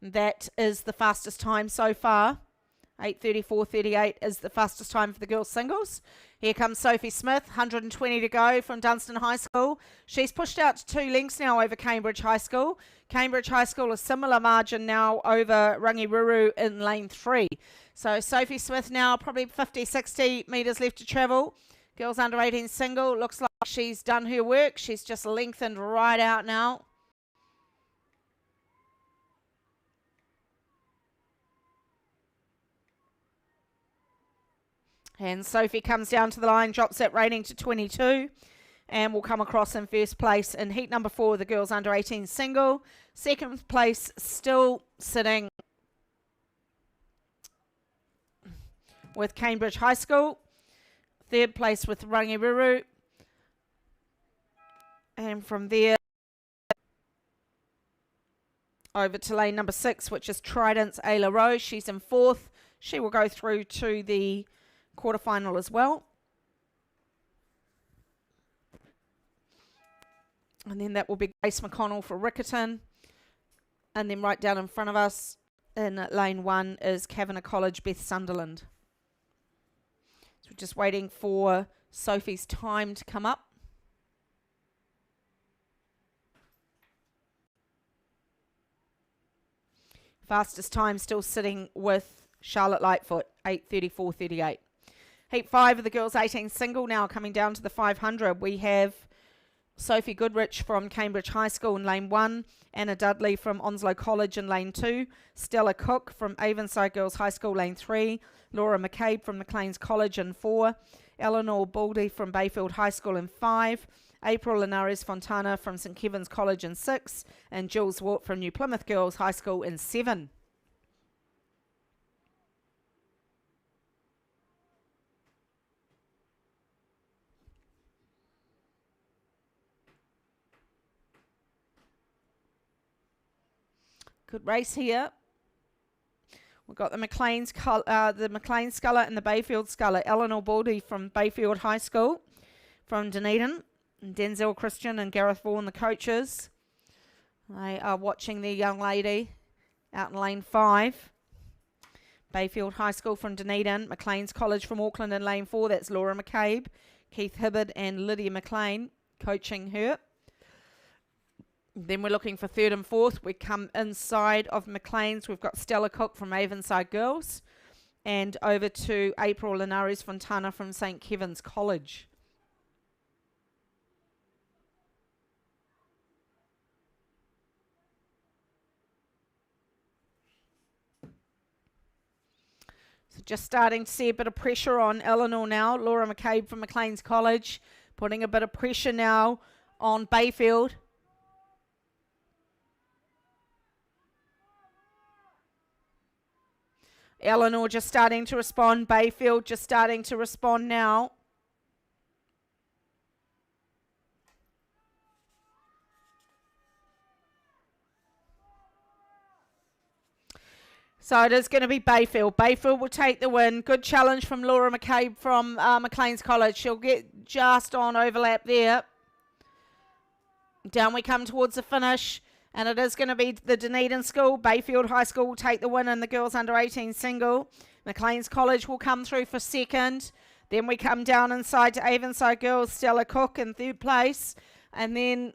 That is the fastest time so far. 8:34.38 is the fastest time for the girls singles. Here comes Sophie Smith, 120 to go from Dunstan High School. She's pushed out to 2 lengths now over Cambridge High School. Cambridge High School a similar margin now over Rangiruru in lane 3. So Sophie Smith now probably 50, 60 metres left to travel. Girls under 18 single, looks like she's done her work. She's just lengthened right out now. And Sophie comes down to the line, drops that rating to 22, and will come across in first place in heat number 4, the girls under 18 single. Second place still sitting with Cambridge High School. Third place with Rangiruru. And from there over to lane number 6, which is Trident's Ayla Rowe. She's in 4th. She will go through to the quarterfinal as well. And then that will be Grace McConnell for Riccarton. And then right down in front of us in lane 1 is Kavanagh College, Beth Sunderland. So we're just waiting for Sophie's time to come up. Fastest time still sitting with Charlotte Lightfoot, 8:34.38. Heat 5 of the girls 18 single now coming down to the 500. We have Sophie Goodrich from Cambridge High School in lane 1, Anna Dudley from Onslow College in lane 2, Stella Cook from Avonside Girls High School lane 3, Laura McCabe from McLean's College in 4, Eleanor Baldy from Bayfield High School in 5, April Linares Fontana from St Kevin's College in 6, and Jules Wart from New Plymouth Girls High School in 7. Good race here. We've got the McLean Sculler and the Bayfield Sculler. Eleanor Baldy from Bayfield High School from Dunedin. And Denzel Christian and Gareth Vaughan, the coaches. They are watching their young lady out in lane 5. Bayfield High School from Dunedin. McLean's College from Auckland in lane 4. That's Laura McCabe, Keith Hibbard and Lydia McLean coaching her. Then we're looking for 3rd and 4th. We come inside of McLean's. We've got Stella Cook from Avonside Girls. And over to April Linares Fontana from St. Kevin's College. So just starting to see a bit of pressure on Eleanor now. Laura McCabe from McLean's College. Putting a bit of pressure now on Bayfield. Eleanor just starting to respond. Bayfield just starting to respond now. So it is going to be Bayfield. Bayfield will take the win. Good challenge from Laura McCabe from McLean's College. She'll get just on overlap there. Down we come towards the finish. And it is going to be the Dunedin School. Bayfield High School will take the win in the girls under 18 single. McLean's College will come through for 2nd. Then we come down inside to Avonside Girls. Stella Cook in 3rd place. And then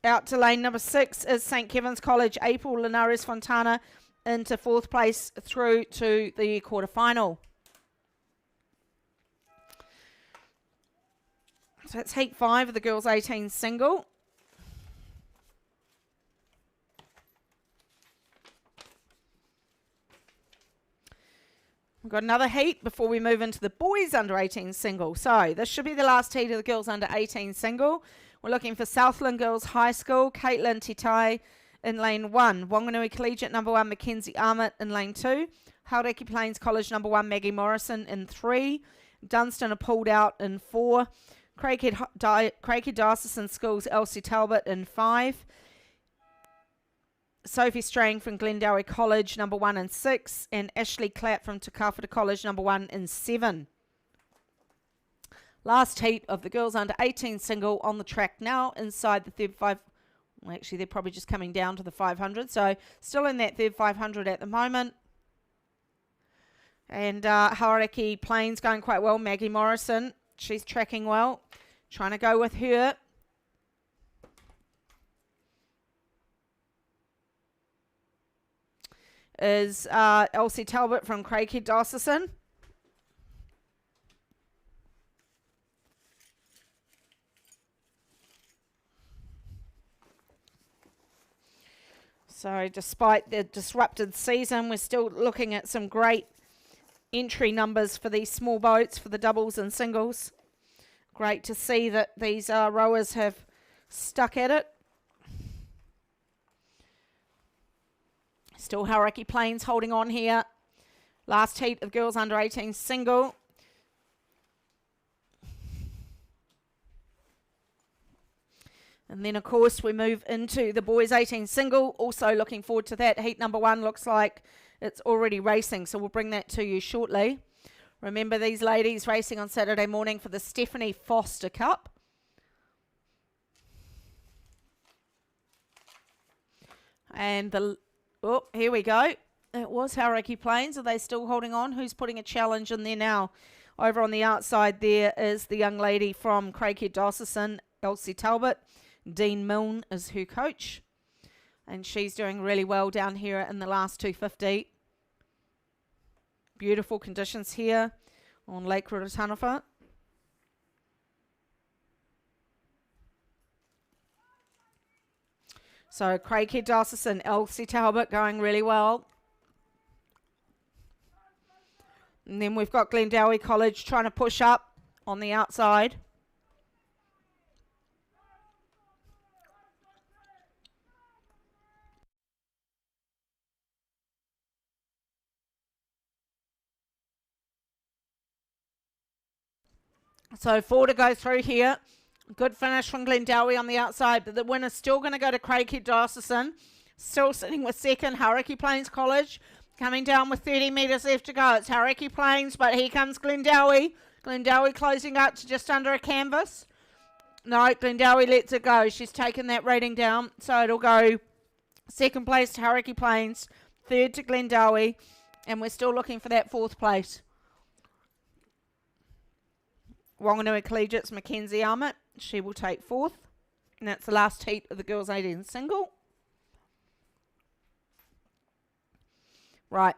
out to lane number 6 is St. Kevin's College. April Linares Fontana into 4th place through to the quarterfinal. So it's heat 5 of the girls 18 single. We've got another heat before we move into the boys under 18 single. So this should be the last heat of the girls under 18 single. We're looking for Southland Girls High School, Caitlin Titai in lane 1. Wanganui Collegiate number 1, Mackenzie Armit in lane 2. Hauraki Plains College number 1, Maggie Morrison in 3. Dunstan are pulled out in 4. Craighead Diocesan Schools, Elsie Talbot in 5. Sophie Strang from Glendowie College, number 1 in 6. And Ashley Clapp from Te Kāwhata College, number 1 in 7. Last heat of the girls under 18 single on the track now inside the third 5. Well, actually, they're probably just coming down to the 500. So still in that third 500 at the moment. And Hauraki Plains going quite well. Maggie Morrison, she's tracking well. Trying to go with her. Is Elsie Talbot from Craighead Diocesan. So despite the disrupted season, we're still looking at some great entry numbers for these small boats, for the doubles and singles. Great to see that these rowers have stuck at it. Still Hauraki Plains holding on here. Last heat of girls under 18 single. And then, of course, we move into the boys 18 single. Also looking forward to that. Heat number 1 looks like it's already racing, so we'll bring that to you shortly. Remember, these ladies racing on Saturday morning for the Stephanie Foster Cup. And here we go. It was Hauraki Plains. Are they still holding on? Who's putting a challenge in there now? Over on the outside there is the young lady from Craighead Diocesan, Elsie Talbot. Dean Milne is her coach. And she's doing really well down here in the last 250. Beautiful conditions here on Lake Rurataniwha. So Craighead Diocesan, Elsie Talbot going really well. And then we've got Glendowie College trying to push up on the outside. So 4 to go through here. Good finish from Glendowie on the outside, but the winner's still going to go to Craighead Diocesan. Still sitting with second, Hauraki Plains College. Coming down with 30 metres left to go. It's Hauraki Plains, but here comes Glendowie. Glendowie closing up to just under a canvas. No, Glendowie lets it go. She's taken that rating down, so it'll go second place to Hauraki Plains, third to Glendowie, and we're still looking for that fourth place. Whanganui Collegiate's Mackenzie Armit. She will take fourth. And that's the last heat of the girls 18 single. Right.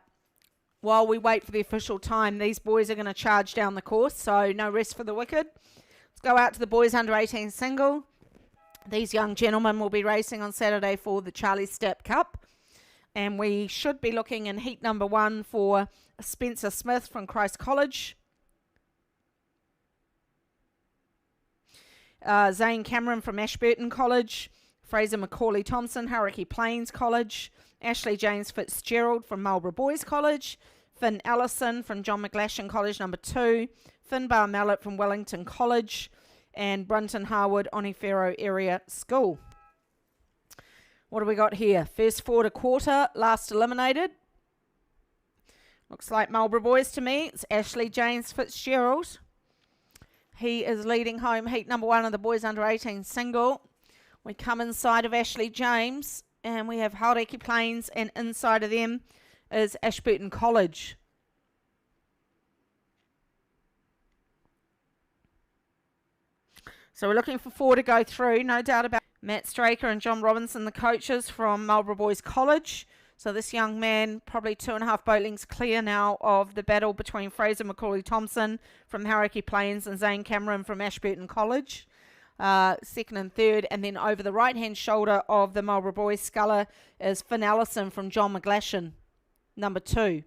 While we wait for the official time, these boys are going to charge down the course, so no rest for the wicked. Let's go out to the boys under 18 single. These young gentlemen will be racing on Saturday for the Charlie Stapp Cup. And we should be looking in heat number 1 for Spencer Smith from Christ College. Zane Cameron from Ashburton College. Fraser Macaulay Thompson, Hauraki Plains College. Ashley James Fitzgerald from Marlborough Boys College. Finn Ellison from John McGlashan College number 2. Finbar Mallet from Wellington College. And Brunton Harwood, Onifero Area School. What do we got here? First 4 to quarter, last eliminated. Looks like Marlborough Boys to me. It's Ashley James Fitzgerald. He is leading home heat number 1 of the boys under 18 single. We come inside of Ashley James and we have Hauraki Plains, and inside of them is Ashburton College. So we're looking for 4 to go through, no doubt about it. Matt Straker and John Robinson, the coaches from Marlborough Boys College. So this young man, probably 2.5 boat lengths clear now of the battle between Fraser Macaulay Thompson from Hauraki Plains and Zane Cameron from Ashburton College. Second and third, and then over the right-hand shoulder of the Marlborough Boys sculler is Finn Allison from John McGlashan, number 2.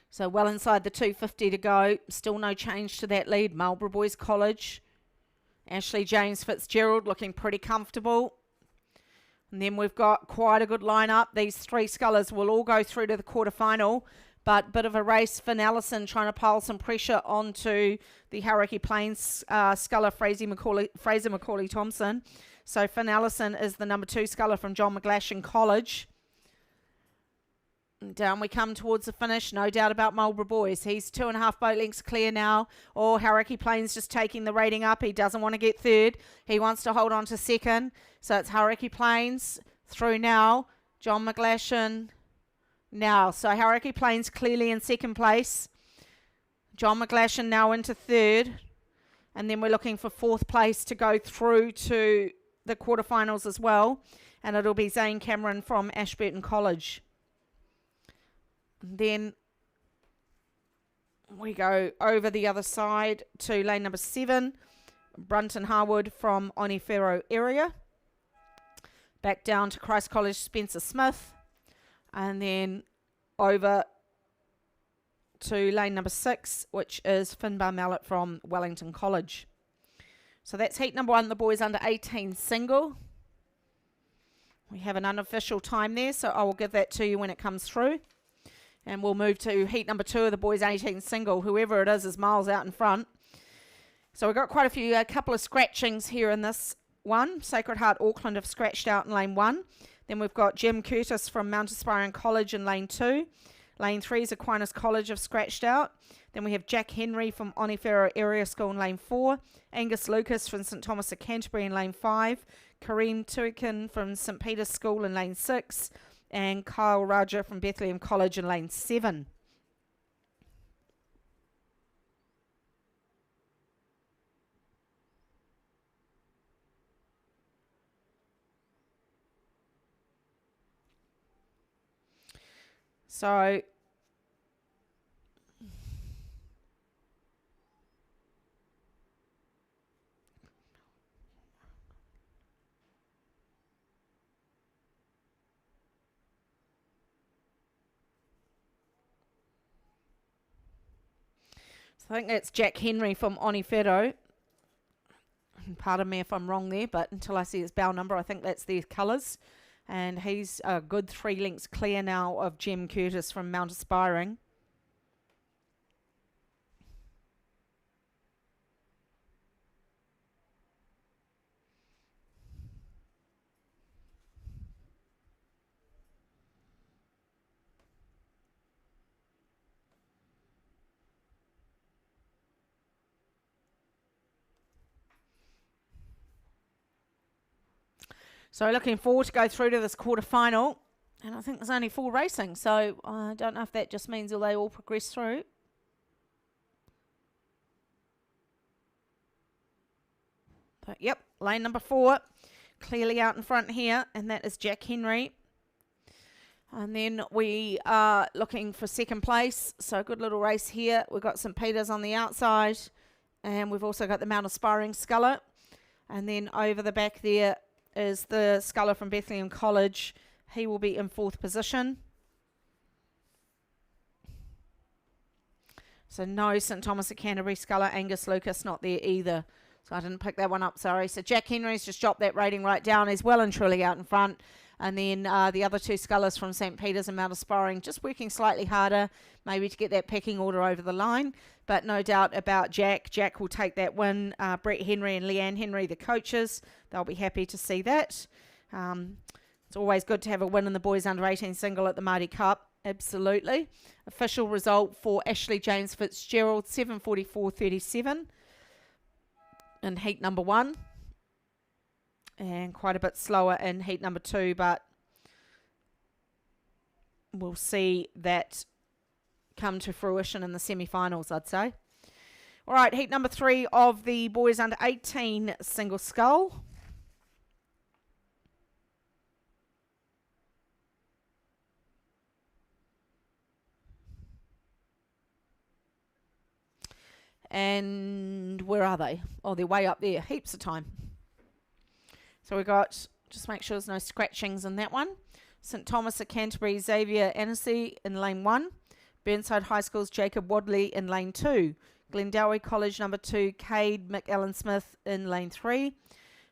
So well inside the 250 to go. Still no change to that lead. Marlborough Boys College. Ashley James Fitzgerald looking pretty comfortable. And then we've got quite a good lineup. These 3 scullers will all go through to the quarterfinal. But bit of a race. Finn Allison trying to pile some pressure onto the Hauraki Plains sculler Fraser Macaulay Thompson. So Finn Allison is the number 2 sculler from John McGlashan College. Down we come towards the finish, no doubt about Marlborough Boys. He's 2.5 boat lengths clear now. Or Hauraki Plains just taking the rating up. He doesn't want to get third. He wants to hold on to second. So it's Hauraki Plains through now. John McGlashan now. So Hauraki Plains clearly in second place. John McGlashan now into third. And then we're looking for fourth place to go through to the quarterfinals as well. And it'll be Zane Cameron from Ashburton College. Then we go over the other side to lane number 7, Brunton Harwood from Onifero Area. Back down to Christ College, Spencer Smith. And then over to lane number 6, which is Finbar Mallet from Wellington College. So that's heat number 1, the boys under 18 single. We have an unofficial time there, so I will give that to you when it comes through. And we'll move to heat number 2 of the boys 18 single. Whoever it is miles out in front. So we've got quite a couple of scratchings here in this one. Sacred Heart Auckland have scratched out in lane 1. Then we've got Jim Curtis from Mount Aspiring College in lane 2. Lane 3 is Aquinas College have scratched out. Then we have Jack Henry from Onifero Area School in lane 4. Angus Lucas from St Thomas of Canterbury in lane 5. Kareem Tuikin from St Peter's School in lane 6. And Kyle Raja from Bethlehem College in lane 7. So I think that's Jack Henry from Onifero. Pardon me if I'm wrong there, but until I see his bow number, I think that's their colours. And he's a good 3 lengths clear now of Jem Curtis from Mount Aspiring. So looking forward to go through to this quarter-final. And I think there's only 4 racing, so I don't know if that just means will they all progress through. But yep, lane number 4, clearly out in front here, and that is Jack Henry. And then we are looking for second place, so good little race here. We've got St. Peter's on the outside, and we've also got the Mount Aspiring Sculler. And then over the back there is the Sculler from Bethlehem College. He will be in 4th position. So no St. Thomas at Canterbury Sculler. Angus Lucas not there either. So I didn't pick that one up, sorry. So Jack Henry's just dropped that rating right down. He's well and truly out in front. And then the other 2 Scullers from St. Peter's and Mount Aspiring just working slightly harder, maybe to get that pecking order over the line. But no doubt about Jack. Jack will take that win. Brett Henry and Leanne Henry, the coaches, they'll be happy to see that. It's always good to have a win in the boys under 18 single at the Māori Cup. Absolutely. Official result for Ashley James Fitzgerald, 7:44.37 in heat number 1. And quite a bit slower in heat number 2, but we'll see that come to fruition in the semi-finals, I'd say. All right, heat number 3 of the boys under 18 single scull. And where are they? Oh, they're way up there. Heaps of time. So we got, just make sure there's no scratchings in that one. St. Thomas at Canterbury, Xavier Annecy in lane 1. Burnside High School's Jacob Wadley in lane 2. Glendowie College number 2, Cade McAllen Smith in lane 3.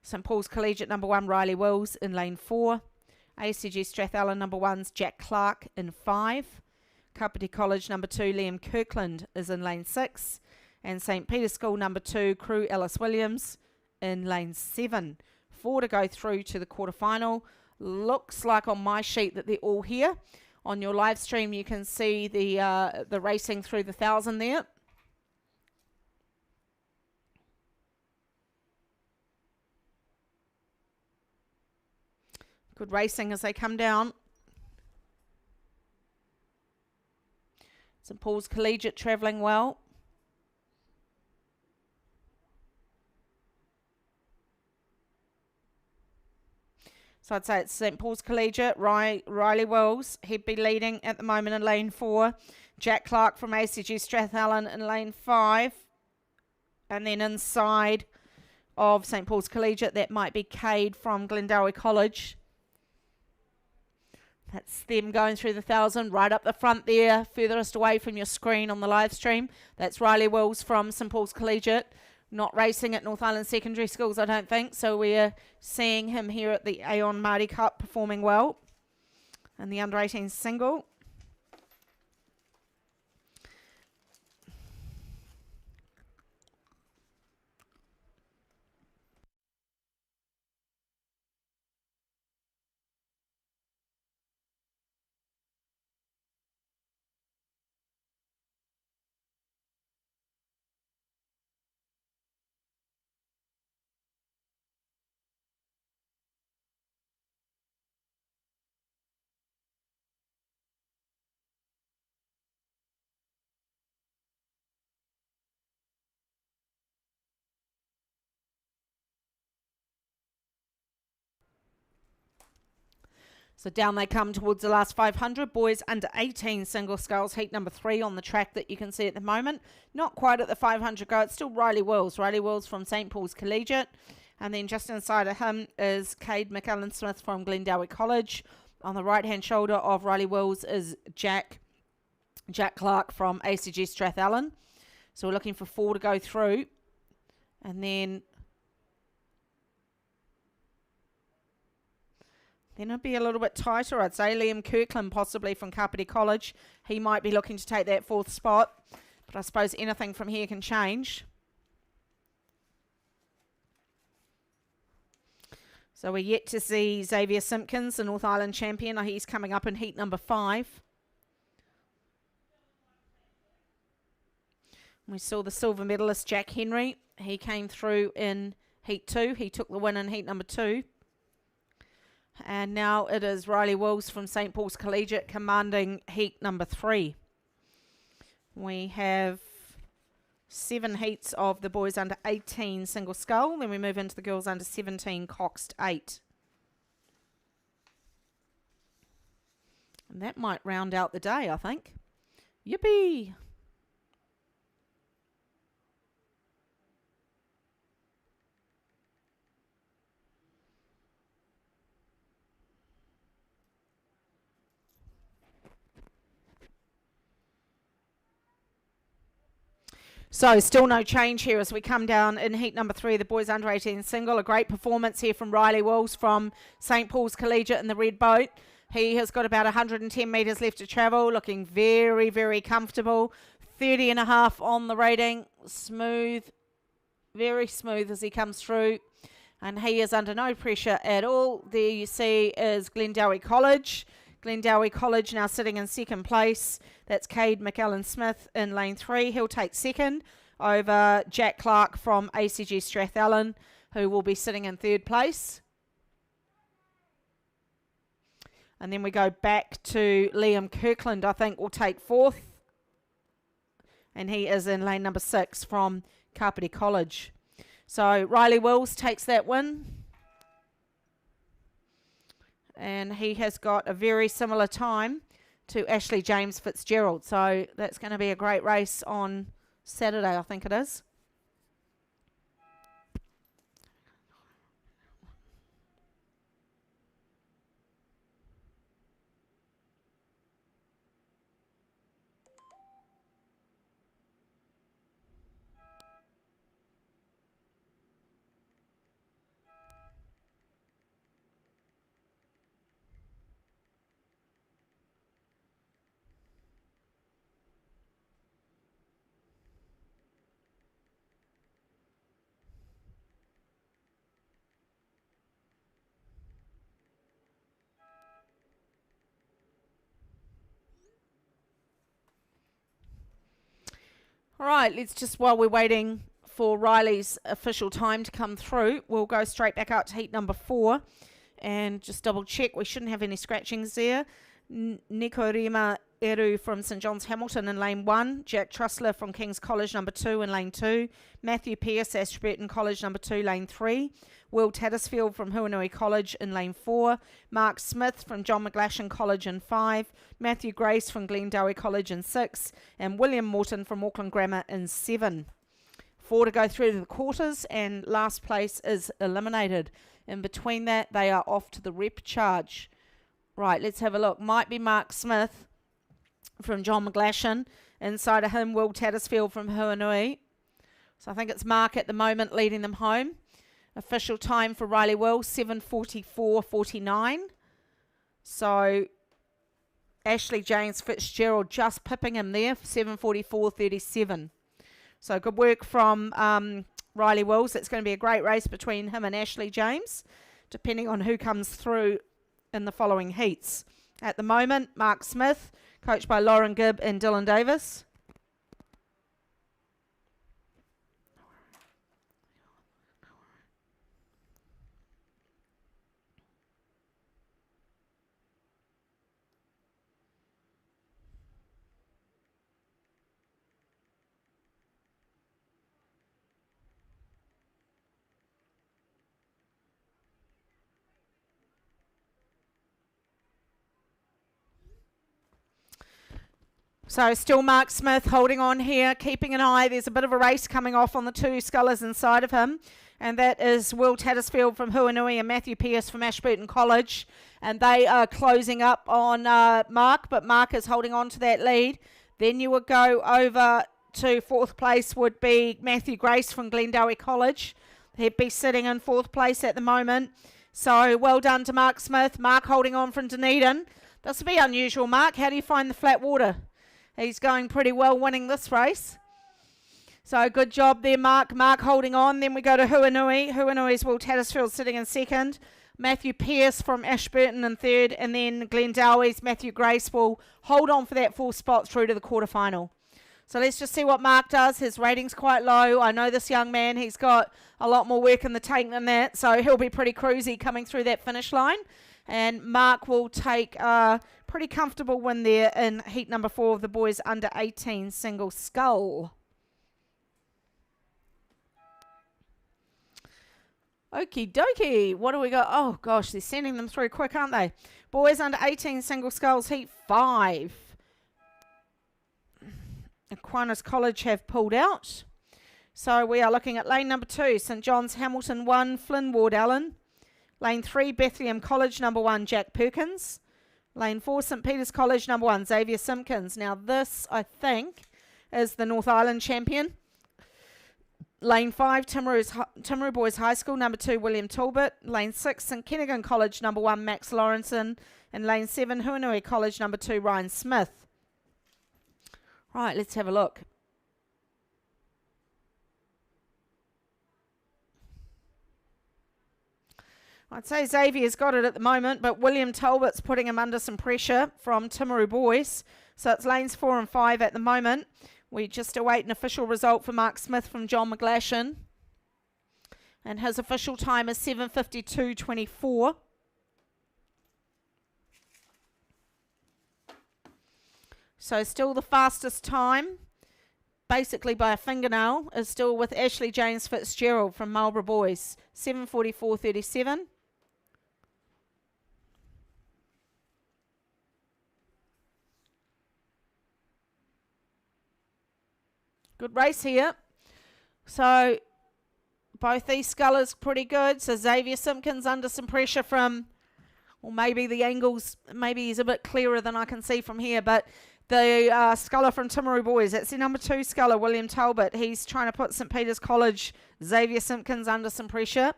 St. Paul's Collegiate number 1, Riley Wills in lane 4. ACG Strathallan number 1's Jack Clark in 5. Kapiti College number 2, Liam Kirkland is in lane 6. And St. Peter's School number 2, Crew Ellis Williams in lane 7. 4 to go through to the quarterfinal. Looks like on my sheet that they're all here. On your live stream, you can see the racing through the 1,000 there. Good racing as they come down. St. Paul's Collegiate travelling well. So I'd say it's St. Paul's Collegiate, Riley Wills. He'd be leading at the moment in lane 4. Jack Clark from ACG Strathallan in lane 5. And then inside of St. Paul's Collegiate, that might be Cade from Glendowie College. That's them going through the 1,000. Right up the front there, furthest away from your screen on the live stream. That's Riley Wills from St. Paul's Collegiate. Not racing at North Island Secondary Schools, I don't think. So we're seeing him here at the Aon Māori Cup performing well in the under-18 single. So down they come towards the last 500. Boys under 18 single sculls, heat number 3 on the track that you can see at the moment. Not quite at the 500 go. It's still Riley Wills. Riley Wills from St. Paul's Collegiate. And then just inside of him is Cade McAllen Smith from Glendowie College. On the right-hand shoulder of Riley Wills is Jack Clark from ACG Strathallan. So we're looking for 4 to go through. And then it'll be a little bit tighter, I'd say. Liam Kirkland, possibly from Kapiti College. He might be looking to take that 4th spot. But I suppose anything from here can change. So we're yet to see Xavier Simpkins, the North Island champion. He's coming up in heat number 5. We saw the silver medalist Jack Henry. He came through in heat 2. He took the win in heat number 2. And now it is Riley Wills from St. Paul's Collegiate commanding heat number 3. We have 7 heats of the boys under 18 single scull. Then we move into the girls under 17 coxed 8. And that might round out the day, I think. Yippee! So still no change here as we come down in heat number 3, the boys under 18 single. A great performance here from Riley Wills from St. Paul's Collegiate in the red boat. He has got about 110 metres left to travel, looking very, very comfortable. 30.5 on the rating. Smooth, very smooth as he comes through. And he is under no pressure at all. There you see is Glendowie College. Glendowie College now sitting in 2nd place. That's Cade McAllen Smith in lane 3. He'll take 2nd over Jack Clark from ACG Strathallan, who will be sitting in 3rd place. And then we go back to Liam Kirkland, I think, will take 4th. And he is in lane number 6 from Kapiti College. So Riley Wills takes that win. And he has got a very similar time to Ashley James Fitzgerald. So that's going to be a great race on Saturday, I think it is. All right, let's just, while we're waiting for Riley's official time to come through, we'll go straight back out to heat number 4 and just double check. We shouldn't have any scratchings there. Nikorima Eru from St John's Hamilton in lane 1. Jack Trussler from King's College number 2 in lane 2. Matthew Pearce, Ashburton College number 2, lane 3. Will Tattersfield from Huanui College in lane 4. Mark Smith from John McGlashan College in 5. Matthew Grace from Glendowie College in 6. And William Morton from Auckland Grammar in 7. 4 to go through to the quarters, and last place is eliminated. In between that, they are off to the rep charge. Right, let's have a look. Might be Mark Smith from John McGlashan. Inside of him, Will Tattersfield from Huanui. So I think it's Mark at the moment leading them home. Official time for Riley Wills, 7:44.49. So Ashley James Fitzgerald just pipping him there, 7:44.37. So good work from Riley Wills. It's going to be a great race between him and Ashley James, depending on who comes through in the following heats. At the moment, Mark Smith, coached by Lauren Gibb and Dylan Davis. So still Mark Smith holding on here, keeping an eye. There's a bit of a race coming off on the 2 scullers inside of him. And that is Will Tattersfield from Huanui and Matthew Pearce from Ashburton College. And they are closing up on Mark, but Mark is holding on to that lead. Then you would go over to fourth place would be Matthew Grace from Glendowie College. He'd be sitting in fourth place at the moment. So well done to Mark Smith. Mark holding on from Dunedin. This will be unusual, Mark. How do you find the flat water? He's going pretty well winning this race. So good job there, Mark. Mark holding on. Then we go to Huanui. Huanui's Will Tattersfield sitting in second. Matthew Pearce from Ashburton in third. And then Glendowie's Matthew Grace will hold on for that fourth spot through to the quarterfinal. So let's just see what Mark does. His rating's quite low. I know this young man. He's got a lot more work in the tank than that. So he'll be pretty cruisy coming through that finish line. And Mark will take a pretty comfortable win there in heat number 4 of the boys under 18 single scull. Okie dokie. What do we got? Oh, gosh, they're sending them through quick, aren't they? Boys under 18 single sculls, heat 5. Aquinas College have pulled out. So we are looking at lane number 2, St John's Hamilton 1, Flynn Ward Allen. Lane 3, Bethlehem College number 1, Jack Perkins. Lane 4, St Peter's College number 1, Xavier Simpkins. Now this, I think, is the North Island champion. Lane 5, Timaru Boys High School number 2, William Talbot. Lane 6, St Kennigan College number 1, Max Lawrenson. And lane 7, Huanui College number 2, Ryan Smith. Right, let's have a look. I'd say Xavier's got it at the moment, but William Talbot's putting him under some pressure from Timaru Boys. So it's lanes 4 and 5 at the moment. We just await an official result for Mark Smith from John McGlashan. And his official time is 7:52.24. So still the fastest time, basically by a fingernail, is still with Ashley James Fitzgerald from Marlborough Boys, 7:44.37. Good race here. So both these scullers pretty good. So Xavier Simpkins under some pressure from, or maybe the angles, maybe he's a bit clearer than I can see from here, but the sculler from Timaru Boys, that's the number 2 sculler, William Talbot. He's trying to put St Peter's College, Xavier Simpkins under some pressure.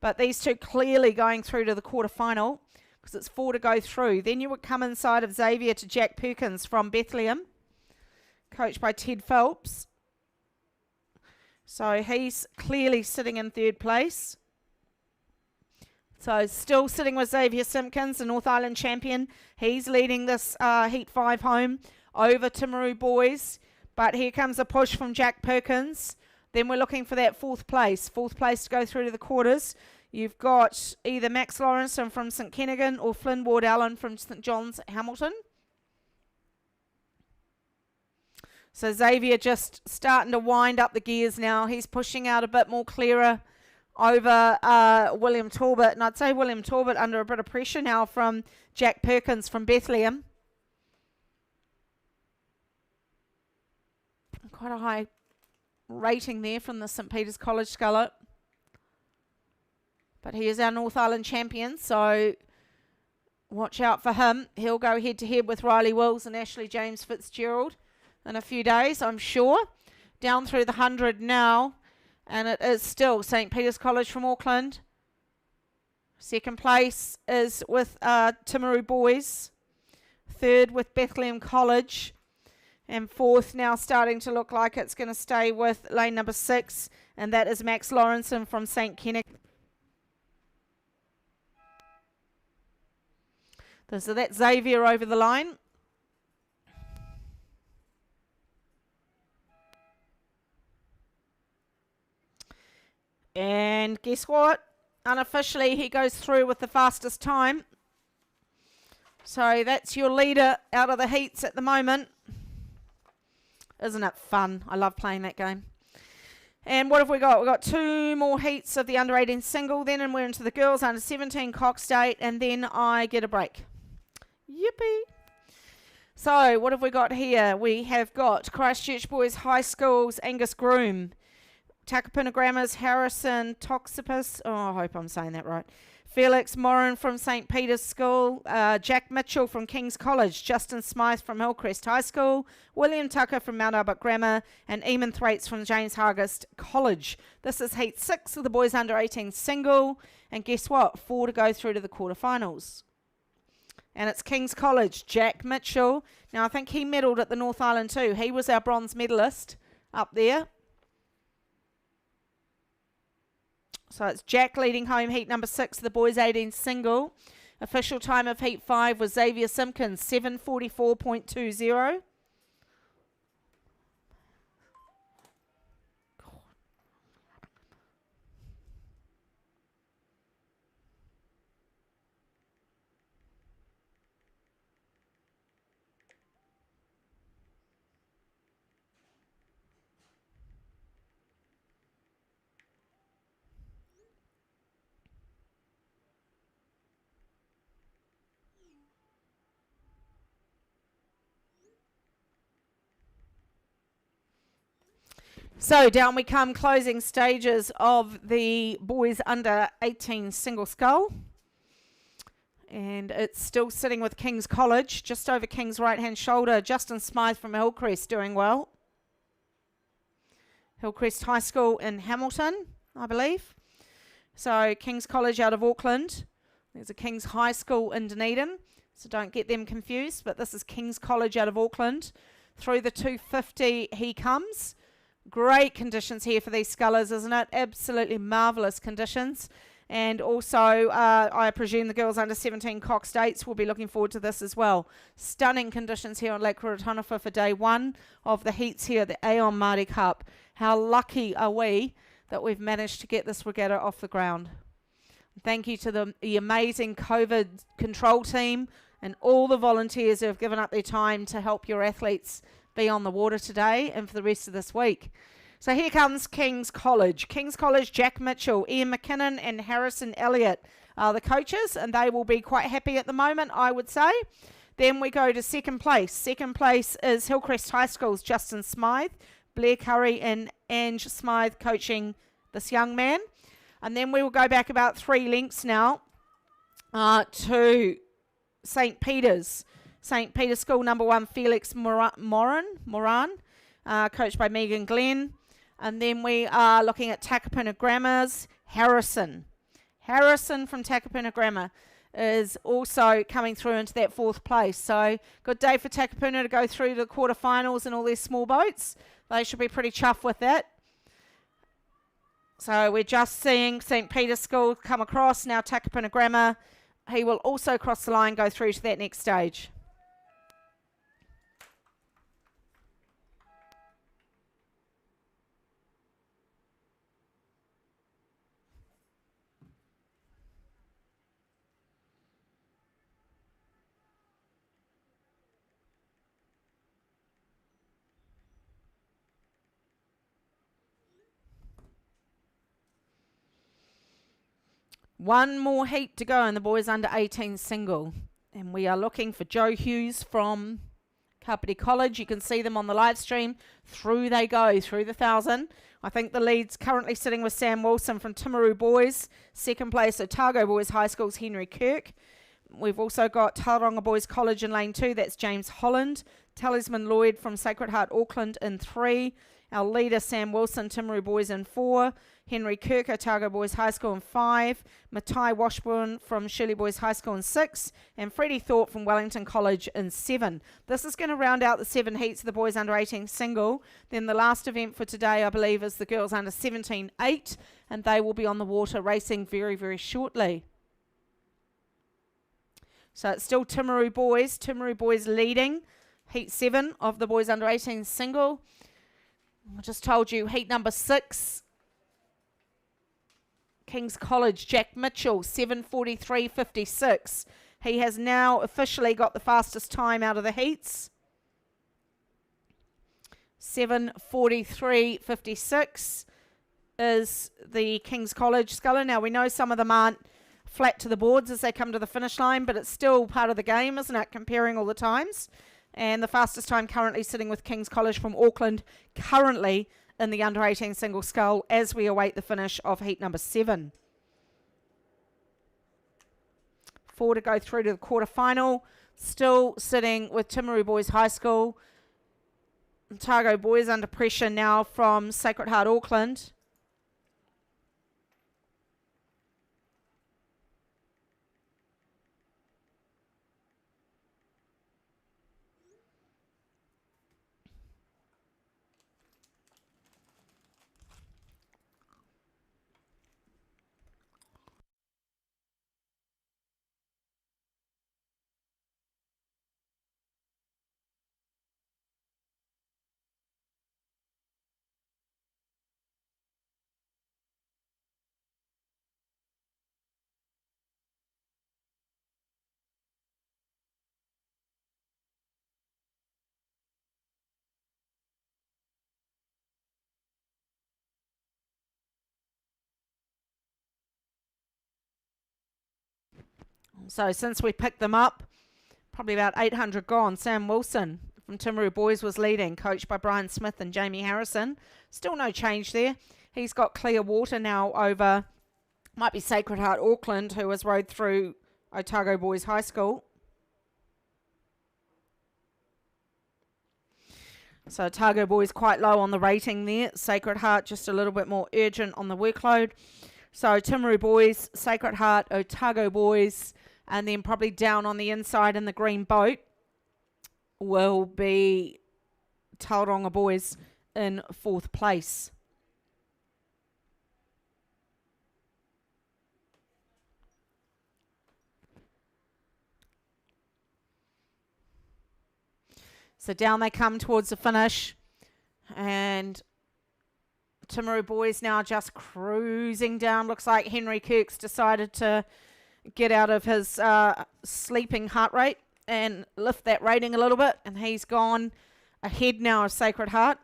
But these two clearly going through to the quarterfinal because it's 4 to go through. Then you would come inside of Xavier to Jack Perkins from Bethlehem, coached by Ted Phelps. So he's clearly sitting in 3rd place. So still sitting with Xavier Simpkins, the North Island champion. He's leading this Heat 5 home over Timaru Boys. But here comes a push from Jack Perkins. Then we're looking for that 4th place. 4th place to go through to the quarters. You've got either Max Lawrenson from St Kennigan or Flynn Ward Allen from St John's Hamilton. So Xavier just starting to wind up the gears now. He's pushing out a bit more clearer over William Talbot. And I'd say William Talbot under a bit of pressure now from Jack Perkins from Bethlehem. Quite a high rating there from the St Peter's College sculler. But he is our North Island champion, so watch out for him. He'll go head-to-head with Riley Wills and Ashley James Fitzgerald in a few days, I'm sure. Down through the 100 now. And it is still St Peter's College from Auckland. 2nd place is with Timaru Boys. 3rd with Bethlehem College. And 4th now starting to look like it's going to stay with lane number 6. And that is Max Lawrenson from St Kennigan. So that's Xavier over the line. And guess what? Unofficially, he goes through with the fastest time. So that's your leader out of the heats at the moment. Isn't it fun? I love playing that game. And what have we got? We've got 2 more heats of the under 18 single then, and we're into the girls under 17 Cox State, and then I get a break. Yippee! So what have we got here? We have got Christchurch Boys High School's Angus Groom. Takapuna Grammar's Harrison Toxipus. Oh, I hope I'm saying that right. Felix Moran from St. Peter's School, Jack Mitchell from King's College, Justin Smythe from Hillcrest High School, William Tucker from Mount Albert Grammar, and Eamon Thwaites from James Hargest College. This is Heat 6 of the boys under 18 single, and guess what? 4 to go through to the quarterfinals. And it's King's College, Jack Mitchell. Now I think he medalled at the North Island too. He was our bronze medalist up there. So it's Jack leading home heat number 6, the boys 18 single. Official time of heat 5 was Xavier Simpkins, 7:44.20. So down we come, closing stages of the boys under 18 single scull. And it's still sitting with King's College, just over King's right-hand shoulder. Justin Smythe from Hillcrest doing well. Hillcrest High School in Hamilton, I believe. So King's College out of Auckland. There's a King's High School in Dunedin, so don't get them confused. But this is King's College out of Auckland. Through the 250 he comes. Great conditions here for these scullers, isn't it? Absolutely marvellous conditions. And also, I presume the girls under 17 Cox States will be looking forward to this as well. Stunning conditions here on Lake Ruataniwha for day 1 of the heats here at the Aon Māori Cup. How lucky are we that we've managed to get this regatta off the ground. Thank you to the amazing COVID control team and all the volunteers who have given up their time to help your athletes be on the water today and for the rest of this week. So here comes King's College. King's College, Jack Mitchell, Ian McKinnon and Harrison Elliott are the coaches, and they will be quite happy at the moment, I would say. Then we go to second place. Second place is Hillcrest High School's Justin Smythe, Blair Curry and Ange Smythe coaching this young man. And then we will go back about 3 lengths now to St. Peter's. St. Peter's School number 1, Felix Moran, coached by Megan Glenn. And then we are looking at Takapuna Grammar's Harrison. Harrison from Takapuna Grammar is also coming through into that 4th place. So good day for Takapuna to go through to the quarterfinals in all their small boats. They should be pretty chuffed with that. So we're just seeing St. Peter's School come across. Now Takapuna Grammar, he will also cross the line, go through to that next stage. One more heat to go in the boys under 18 single. And we are looking for Joe Hughes from Kapiti College. You can see them on the live stream. Through they go, through the 1,000. I think the lead's currently sitting with Sam Wilson from Timaru Boys. Second place, Otago Boys High School's Henry Kirk. We've also got Tauranga Boys College in lane 2. That's James Holland. Talisman Lloyd from Sacred Heart Auckland in 3. Our leader, Sam Wilson, Timaru Boys in 4. Henry Kirk, Otago Boys High School in 5. Matai Washburn from Shirley Boys High School in 6. And Freddie Thorpe from Wellington College in 7. This is going to round out the 7 heats of the boys under 18 single. Then the last event for today, I believe, is the girls under 17 8. And they will be on the water racing very, very shortly. So it's still Timaru Boys leading heat 7 of the boys under 18 single. I just told you heat number 6, King's College, Jack Mitchell, 7:43.56. He has now officially got the fastest time out of the heats. 7:43.56 is the King's College sculler. Now we know some of them aren't flat to the boards as they come to the finish line, but it's still part of the game, isn't it, comparing all the times? And the fastest time currently sitting with King's College from Auckland, currently in the under 18 single scull as we await the finish of heat number 7. 4 to go through to the quarterfinal. Still sitting with Timaru Boys High School. Otago Boys under pressure now from Sacred Heart Auckland. So since we picked them up, probably about 800 gone. Sam Wilson from Timaru Boys was leading, coached by Brian Smith and Jamie Harrison. Still no change there. He's got clear water now over, might be Sacred Heart Auckland, who has rode through Otago Boys High School. So Otago Boys quite low on the rating there. Sacred Heart just a little bit more urgent on the workload. So Timaru Boys, Sacred Heart, Otago Boys, and then probably down on the inside in the green boat will be Tauranga Boys in 4th place. So down they come towards the finish, and Timaru Boys now just cruising down. Looks like Henry Kirk's decided to get out of his sleeping heart rate and lift that rating a little bit, and he's gone ahead now of Sacred Heart.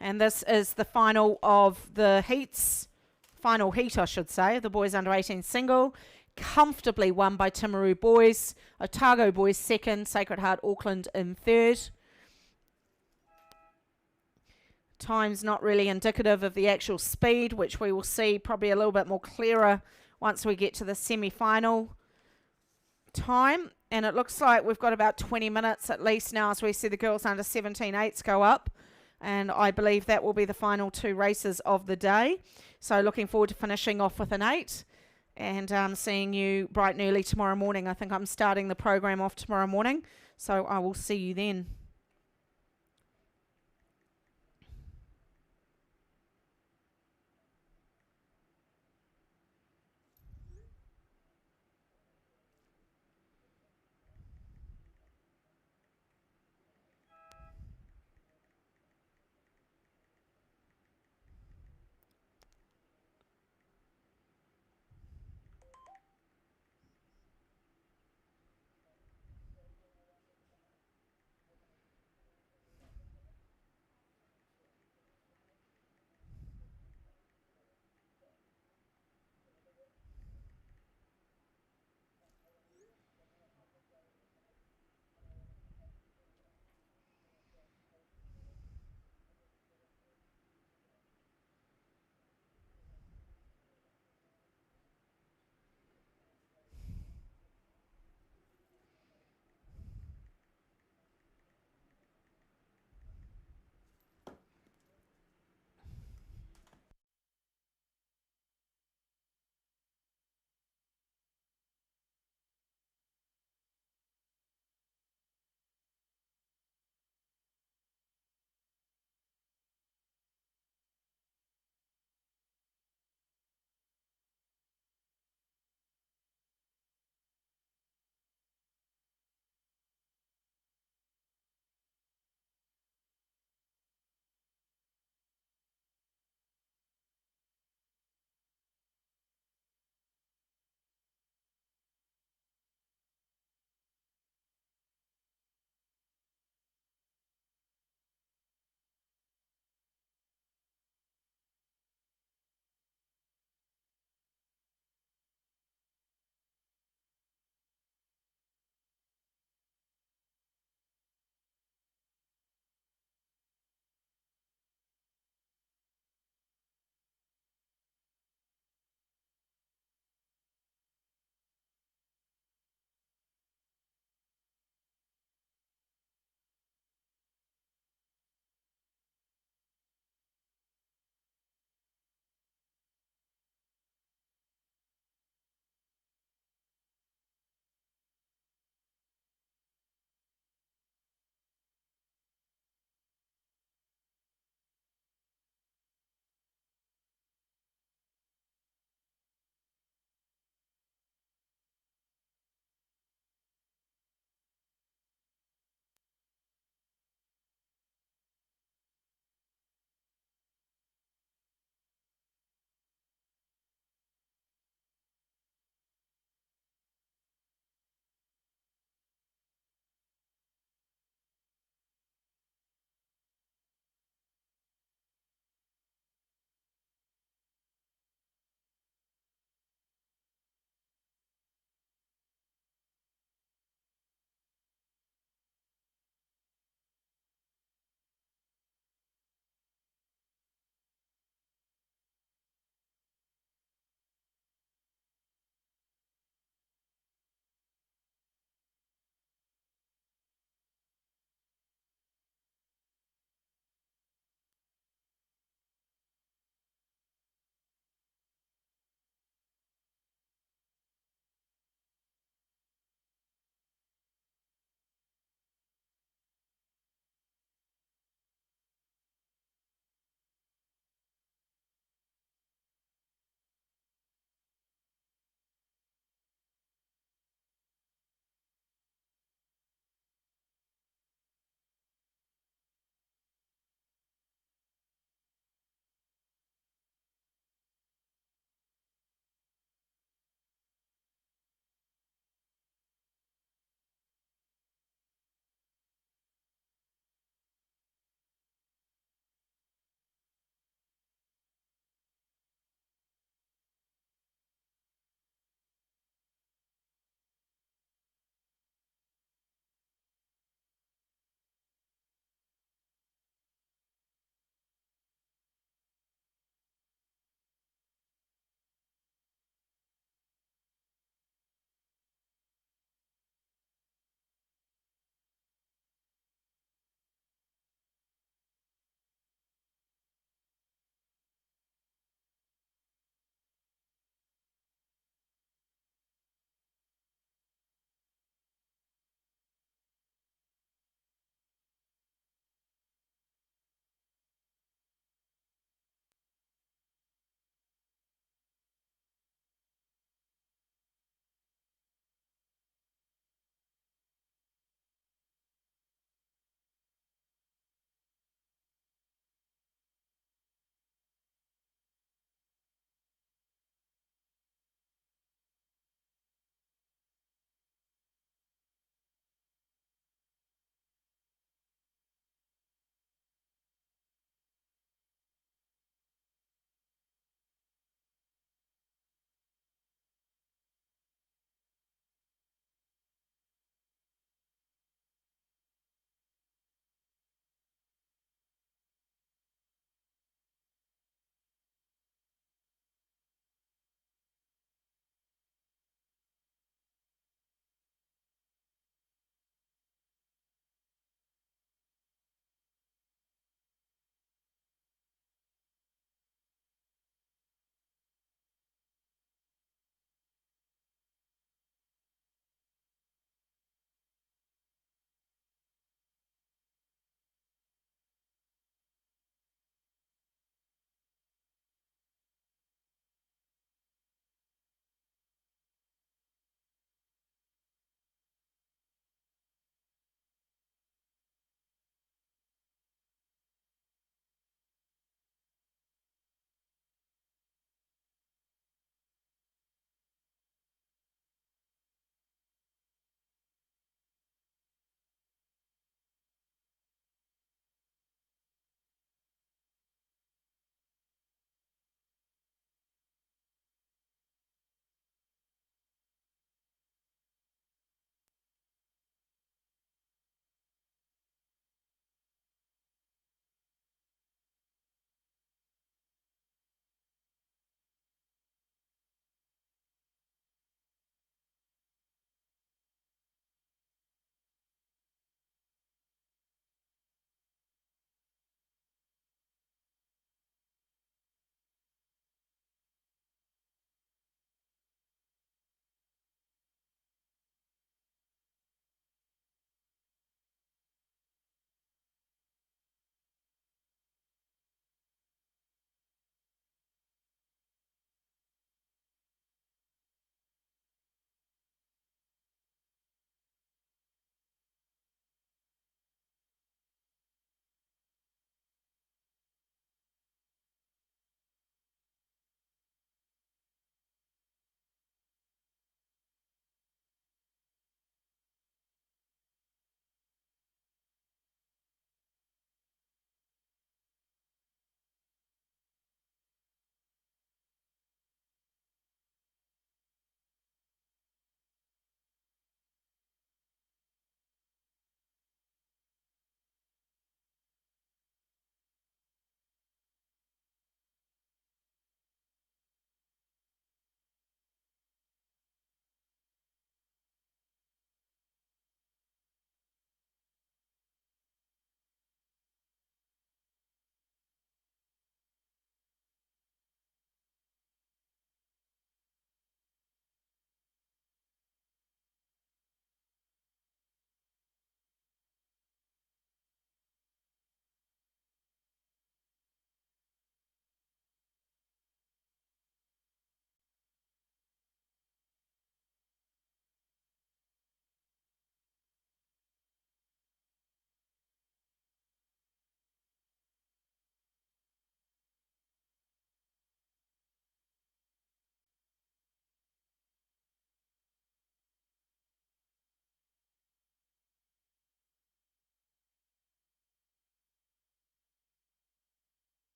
And this is the final of the heats. Final heat, I should say, the boys under 18 single. Comfortably won by Timaru Boys. Otago Boys second. Sacred Heart Auckland in third. Time's not really indicative of the actual speed, which we will see probably a little bit more clearer once we get to the semi-final time. And it looks like we've got about 20 minutes at least now as we see the girls under 17 eights go up. And I believe that will be the final 2 races of the day. So looking forward to finishing off with an 8 and seeing you bright and early tomorrow morning. I think I'm starting the program off tomorrow morning, so I will see you then.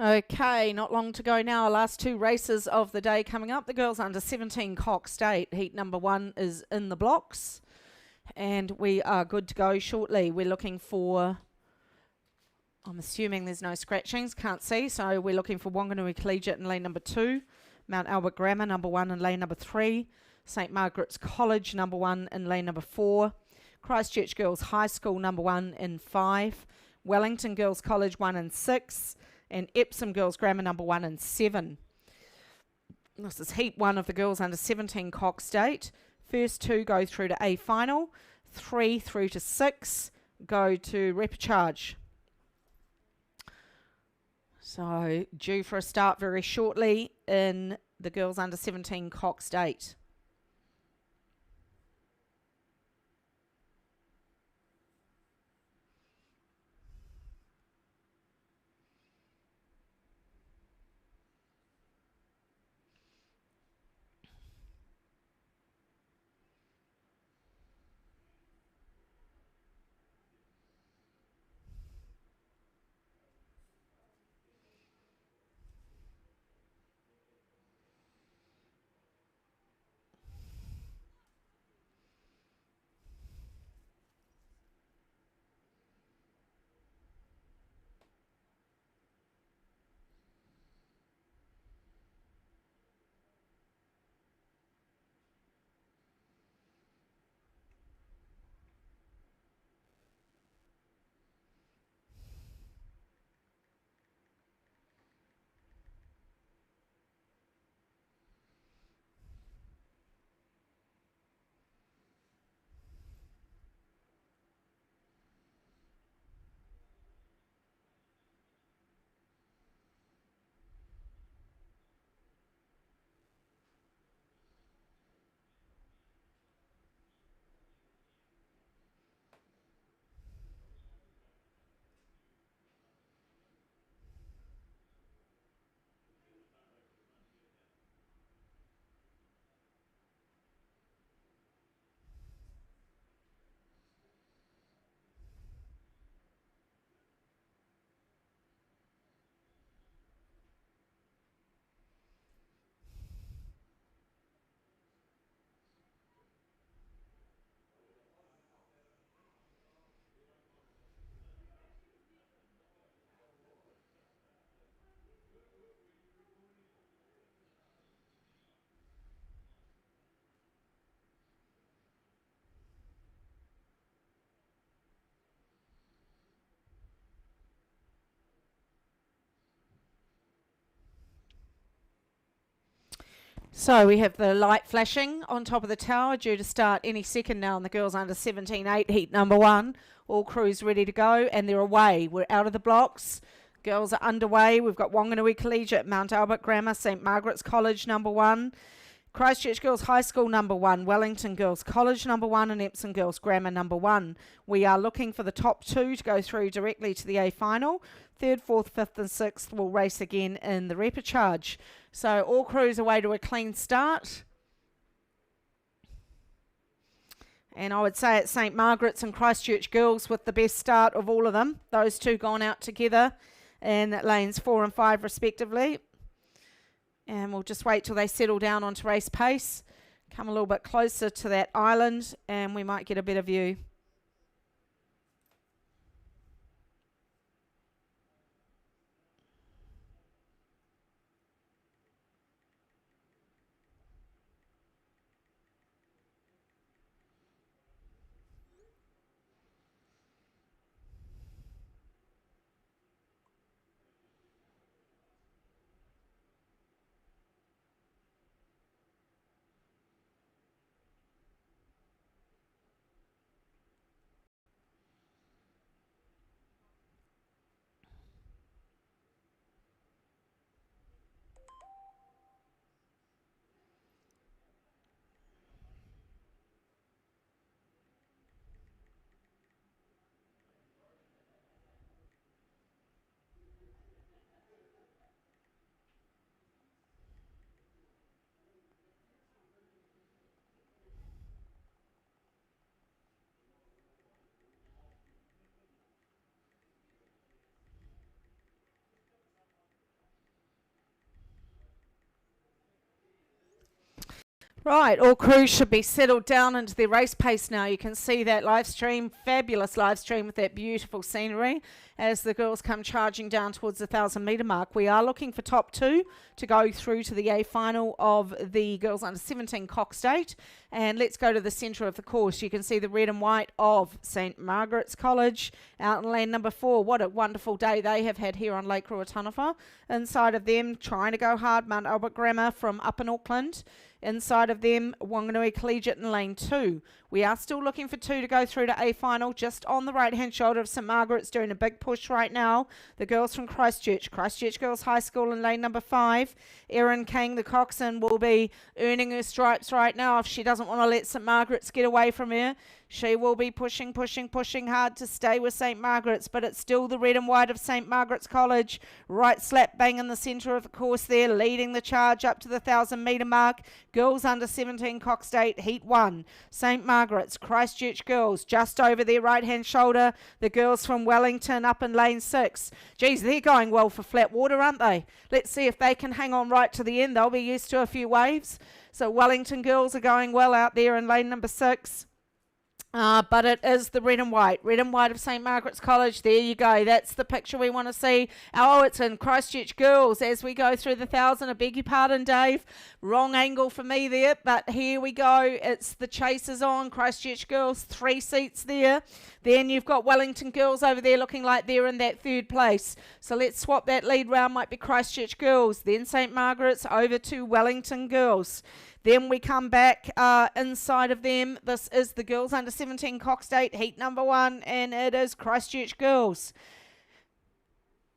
Okay, not long to go now. Our last two races of the day coming up. The girls under 17 Cox State. Heat number 1 is in the blocks. And we are good to go shortly. We're looking for, I'm assuming there's no scratchings, can't see. So we're looking for Wanganui Collegiate in lane number 2. Mount Albert Grammar number 1 in lane number 3. St Margaret's College number 1 in lane number 4. Christchurch Girls High School number 1 in 5. Wellington Girls College 1 in 6. And Epsom Girls Grammar number 1 and 7. This is heat 1 of the girls under 17 Cox State. First 2 go through to A final. 3 through to 6 go to repechage. So due for a start very shortly in the girls under 17 Cox State. So we have the light flashing on top of the tower, due to start any second now in the girls under 17-8 heat number 1. All crews ready to go, and they're away. We're out of the blocks. Girls are underway. We've got Wanganui Collegiate, Mount Albert Grammar, St Margaret's College number 1. Christchurch Girls High School number 1, Wellington Girls College number 1, and Epsom Girls Grammar number 1. We are looking for the top 2 to go through directly to the A final. 3rd, 4th, 5th and 6th will race again in the repechage. So all crews away to a clean start. And I would say it's St Margaret's and Christchurch Girls with the best start of all of them. Those two gone out together in lanes 4 and 5 respectively. And we'll just wait till they settle down onto race pace. Come a little bit closer to that island and we might get a better view. Right, all crews should be settled down into their race pace now. You can see that live stream, fabulous live stream with that beautiful scenery as the girls come charging down towards the 1,000 metre mark. We are looking for top two to go through to the A final of the girls under 17 Cox State. And let's go to the centre of the course. You can see the red and white of St Margaret's College out in lane number 4. What a wonderful day they have had here on Lake Ruataniwha. Inside of them, trying to go hard, Mount Albert Grammar from up in Auckland. Inside of them, Wanganui Collegiate in lane 2. We are still looking for 2 to go through to A final, just on the right-hand shoulder of St Margaret's, doing a big push right now. The girls from Christchurch Girls High School in lane number 5. Erin King, the coxswain, will be earning her stripes right now if she doesn't want to let St Margaret's get away from her. She will be pushing hard to stay with St Margaret's, but it's still the red and white of St Margaret's College. Right slap bang in the centre of the course there, leading the charge up to the 1,000 metre mark. Girls under 17 Cox State, Heat 1. St Margaret's, Christchurch Girls, just over their right-hand shoulder. The girls from Wellington up in lane 6. Geez, they're going well for flat water, aren't they? Let's see if they can hang on right to the end. They'll be used to a few waves. So Wellington Girls are going well out there in lane number 6. But it is the red and white of St Margaret's College. There you go. That's the picture we want to see. Oh, it's in Christchurch Girls as we go through the 1,000. I beg your pardon, Dave. Wrong angle for me there, but here we go. It's the chasers on. Christchurch Girls, 3 seats there. Then you've got Wellington Girls over there looking like they're in that 3rd place. So let's swap that lead round. Might be Christchurch Girls. Then St Margaret's over to Wellington Girls. Then we come back inside of them. This is the girls under 17 Cox State, heat number 1, and it is Christchurch Girls.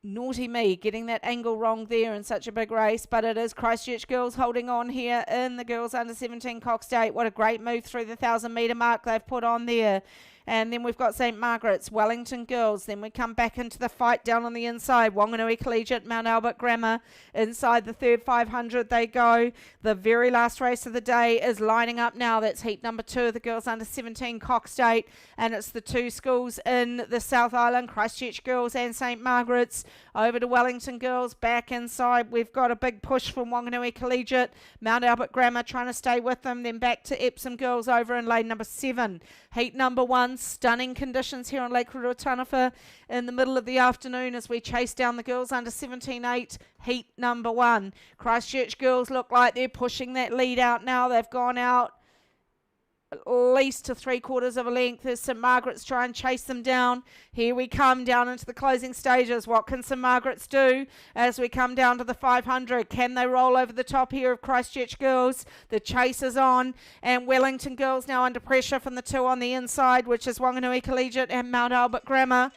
Naughty me, getting that angle wrong there in such a big race, but it is Christchurch Girls holding on here in the girls under 17 Cox State. What a great move through the 1,000 metre mark they've put on there. And then we've got St Margaret's, Wellington Girls. Then we come back into the fight down on the inside. Wanganui Collegiate, Mount Albert Grammar. Inside the 3rd 500 they go. The very last race of the day is lining up now. That's heat number 2 of the girls under 17 Cox State. And it's the 2 schools in the South Island, Christchurch Girls and St Margaret's. Over to Wellington Girls, back inside. We've got a big push from Wanganui Collegiate. Mount Albert Grammar trying to stay with them. Then back to Epsom Girls over in lane number 7. Heat number 1. Stunning conditions here on Lake Ruataniwha in the middle of the afternoon as we chase down the girls under 17-8, heat number 1. Christchurch Girls look like they're pushing that lead out now. They've gone out at least to 3/4 of a length as St Margaret's try and chase them down. Here we come down into the closing stages. What can St Margaret's do as we come down to the 500? Can they roll over the top here of Christchurch Girls? The chase is on, and Wellington Girls now under pressure from the 2 on the inside, which is Wanganui Collegiate and Mount Albert Grammar.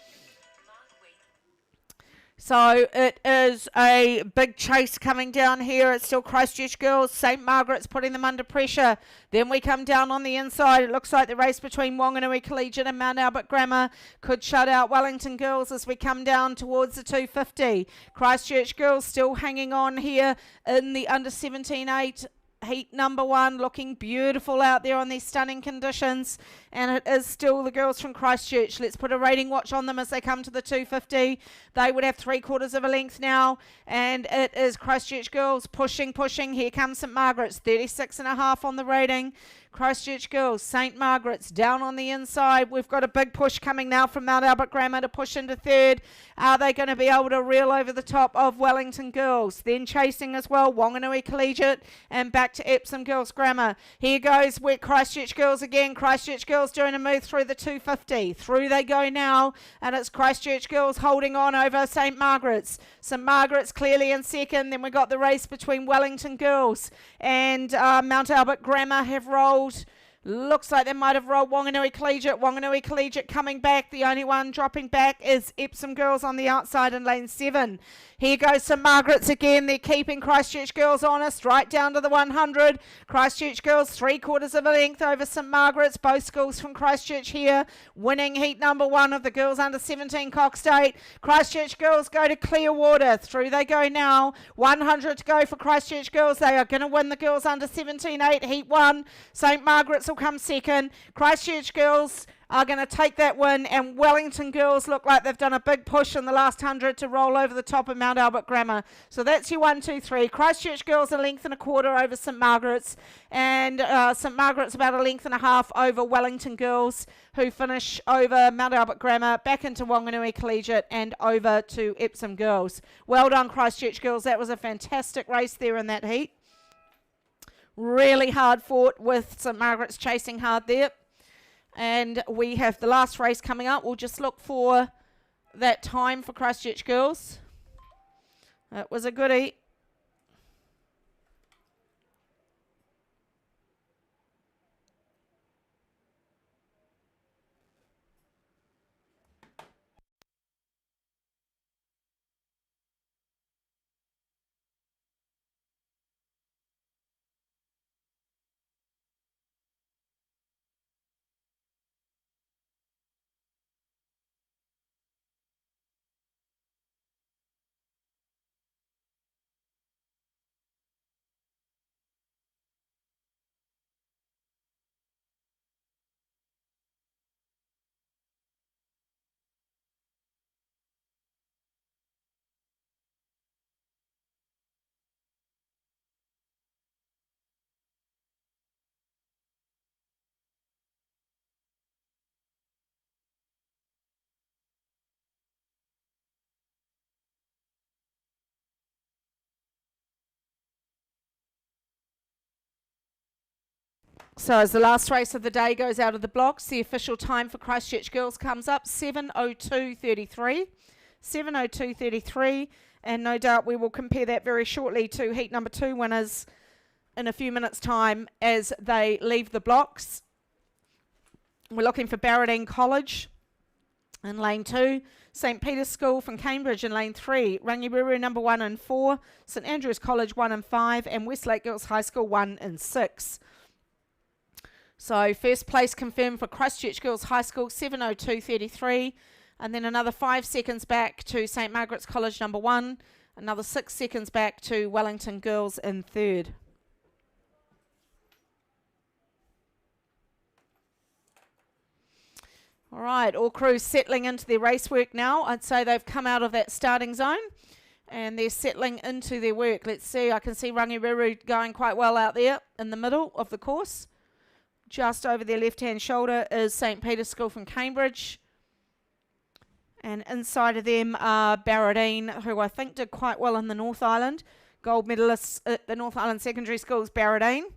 So it is a big chase coming down here. It's still Christchurch Girls. St Margaret's putting them under pressure. Then we come down on the inside. It looks like the race between Wanganui Collegiate and Mount Albert Grammar could shut out Wellington Girls as we come down towards the 250. Christchurch Girls still hanging on here in the under 17-8. Heat number 1, looking beautiful out there on these stunning conditions, and it is still the girls from Christchurch. Let's put a rating watch on them as they come to the 250. They would have 3/4 of a length now, and it is Christchurch Girls pushing. Here comes St Margaret's, 36.5 on the rating. Christchurch Girls, St Margaret's down on the inside. We've got a big push coming now from Mount Albert Grammar to push into 3rd. Are they going to be able to reel over the top of Wellington Girls? Then chasing as well, Wanganui Collegiate and back to Epsom Girls Grammar. Here goes with Christchurch Girls again. Christchurch Girls doing a move through the 250. Through they go now, and it's Christchurch Girls holding on over St Margaret's. St Margaret's clearly in 2nd. Then we got the race between Wellington Girls and Mount Albert Grammar have rolled. Looks like they might have rolled Wanganui Collegiate. Wanganui Collegiate coming back. The only one dropping back is Epsom Girls on the outside in lane 7. Here goes St Margaret's again. They're keeping Christchurch Girls honest right down to the 100. Christchurch Girls 3/4 of a length over St Margaret's. Both schools from Christchurch here winning heat number 1 of the girls under 17 Cox State. Christchurch Girls go to Clearwater. Through they go now. 100 to go for Christchurch Girls. They are going to win the girls under 17-8 heat 1. St Margaret's will will come second. Christchurch Girls are going to take that win, and Wellington Girls look like they've done a big push in the last 100 to roll over the top of Mount Albert Grammar. So that's your 1, 2, 3. Christchurch Girls a length and a quarter over St Margaret's, and St Margaret's about a length and a half over Wellington Girls, who finish over Mount Albert Grammar, back into Whanganui Collegiate, and over to Epsom Girls. Well done, Christchurch Girls. That was a fantastic race there in that heat. Really hard fought with St Margaret's chasing hard there. And we have the last race coming up. We'll just look for that time for Christchurch Girls. It was a goodie. So as the last race of the day goes out of the blocks, the official time for Christchurch Girls comes up, 7:02:33. 7:02:33, and no doubt we will compare that very shortly to heat number 2 winners in a few minutes' time as they leave the blocks. We're looking for Barradine College in lane 2, St Peter's School from Cambridge in lane 3, Rangireru number 1 and 4, St Andrews College 1 and 5, and Westlake Girls High School 1 and 6. So first place confirmed for Christchurch Girls High School, 7:02:33, and then another 5 seconds back to St Margaret's College number 1, another 6 seconds back to Wellington Girls in third. All right, all crews settling into their race work now. I'd say they've come out of that starting zone and they're settling into their work. Let's see, I can see Rangireru going quite well out there in the middle of the course. Just over their left-hand shoulder is St Peter's School from Cambridge. And inside of them are Barradine, who I think did quite well in the North Island. Gold medalists at the North Island Secondary Schools, Barradine.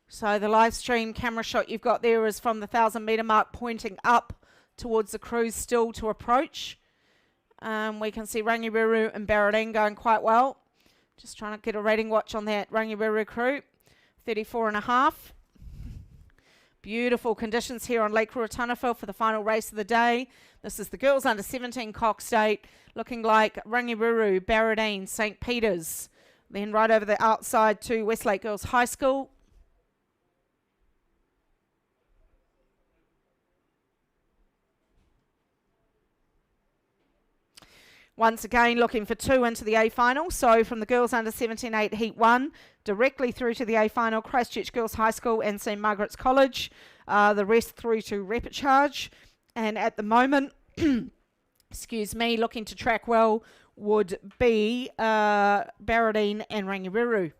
So the live stream camera shot you've got there is from the 1,000 metre mark, pointing up towards the crews still to approach. We can see Rangireru and Barradine going quite well. Just trying to get a rating watch on that Rangireru crew. 34.5. Beautiful conditions here on Lake Ruatanawhau for the final race of the day. This is the girls under 17 Cox State, looking like Rangireru, Barradine, St Peter's. Then right over the outside to Westlake Girls High School. Once again, looking for 2 into the A final. So from the girls under 17-8 Heat 1, directly through to the A final, Christchurch Girls High School and St Margaret's College. The rest through to Rapid Charge. And at the moment, excuse me, looking to track well would be Barradine and Rangireru.